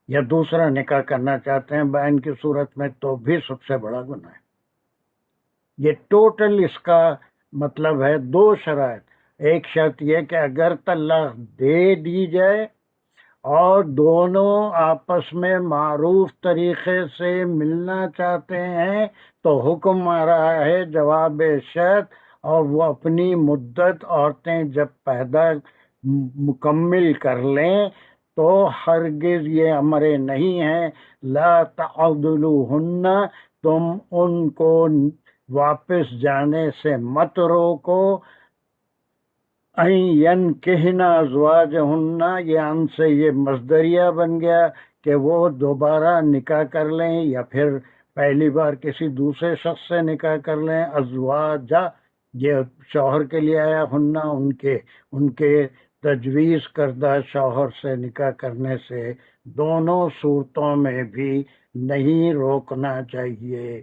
یا دوسرا نکاح کرنا چاہتے ہیں بائن کی صورت میں تو بھی سب سے بڑا گناہ ہے. یہ ٹوٹل اس کا مطلب ہے 2 شرائط. ایک شرط یہ کہ اگر طلاق دے دی جائے اور دونوں آپس میں معروف طریقے سے ملنا چاہتے ہیں تو حکم آ رہا ہے جواب شرط، اور وہ اپنی مدت عورتیں جب پیدا مکمل کر لیں تو ہرگز یہ امر نہیں ہے لا تعضلوہن، تم ان کو واپس جانے سے مت روکو. ينكحن ازواجهن، یہ ان سے یہ مصدریہ بن گیا کہ وہ دوبارہ نکاح کر لیں یا پھر پہلی بار کسی دوسرے شخص سے نکاح کر لیں. ازواجہ یہ شوہر کے لیے آیا، ہننا ان کے تجویز کردہ شوہر سے نکاح کرنے سے دونوں صورتوں میں بھی نہیں روکنا چاہیے.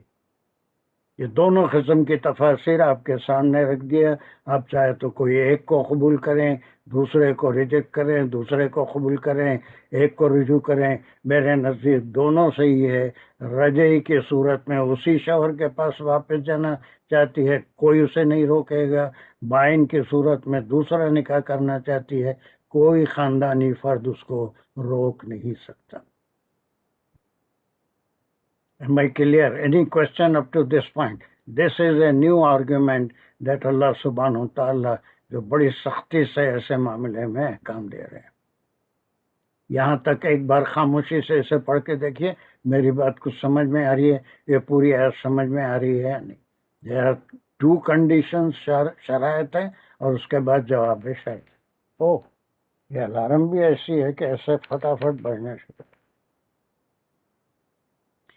یہ دونوں قسم کی تفاسیر آپ کے سامنے رکھ دیا. آپ چاہے تو کوئی ایک کو قبول کریں، دوسرے کو ریجیکٹ کریں، دوسرے کو قبول کریں، ایک کو رجوع کریں. میرے نزدیک دونوں صحیح ہے. رجعی کی صورت میں اسی شوہر کے پاس واپس جانا چاہتی ہے، کوئی اسے نہیں روکے گا. بائن کی صورت میں دوسرا نکاح کرنا چاہتی ہے، کوئی خاندانی فرد اس کو روک نہیں سکتا. Am I clear? Any question up to this point? This is a new argument that Allah subhanahu wa ta'ala جو بڑی سختی سے ایسے معاملے میں احکام دے رہے ہیں. یہاں تک ایک بار خاموشی سے اسے پڑھ کے دیکھیے میری بات کچھ سمجھ میں آ رہی ہے، یہ پوری آیت سمجھ میں آ رہی ہے یا نہیں. There are 2 conditions شرائط ہے اور اس کے بعد جواب شرط. اوہ یہ الارم بھی ایسی ہے کہ ایسے فٹافٹ بجنا شروع.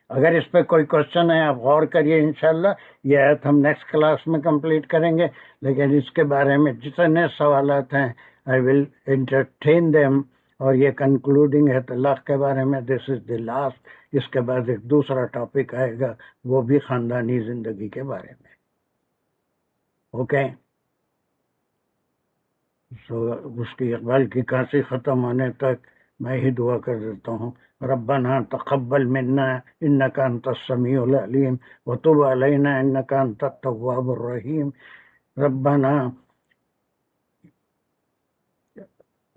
اگر اس پہ کوئی کوشچن ہے آپ غور کریے. انشاءاللہ یہ آیت ہم نیکسٹ کلاس میں کمپلیٹ کریں گے، لیکن اس کے بارے میں جتنے سوالات ہیں آئی ول انٹرٹین دیم. اور یہ کنکلوڈنگ ہے طلاق کے بارے میں. دس از دی لاسٹ. اس کے بعد ایک دوسرا ٹاپک آئے گا، وہ بھی خاندانی زندگی کے بارے میں. اوکے، اس کی اقبال کی کانسی ختم ہونے تک میں ہی دعا کر دیتا ہوں. ربنا تقبل منا انك انت السميع العليم وتب علينا انك انت التواب الرحيم. ربنا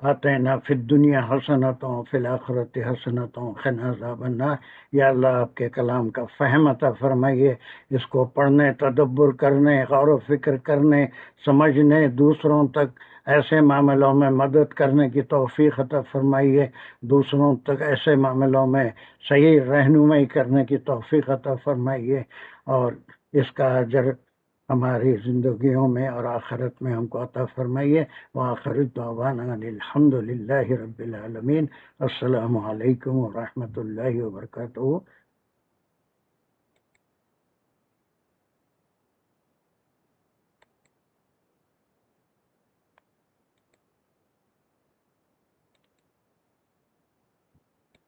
آتینا فی الدنیا حسنۃ وفی الآخرۃ حسنۃ وقنا عذاب النار. یا اللہ آپ کے کلام کا فہم عطا فرمائیے، اس کو پڑھنے، تدبر کرنے، غور و فکر کرنے، سمجھنے، دوسروں تک ایسے معاملوں میں مدد کرنے کی توفیق عطا فرمائیے، دوسروں تک ایسے معاملوں میں صحیح رہنمائی کرنے کی توفیق عطا فرمائیے، اور اس کا اجر ہماری زندگیوں میں اور آخرت میں ہم کو عطا فرمائیے. وآخر دعوانا الحمد للہ رب العالمین. السلام علیکم ورحمۃ اللہ وبرکاتہ.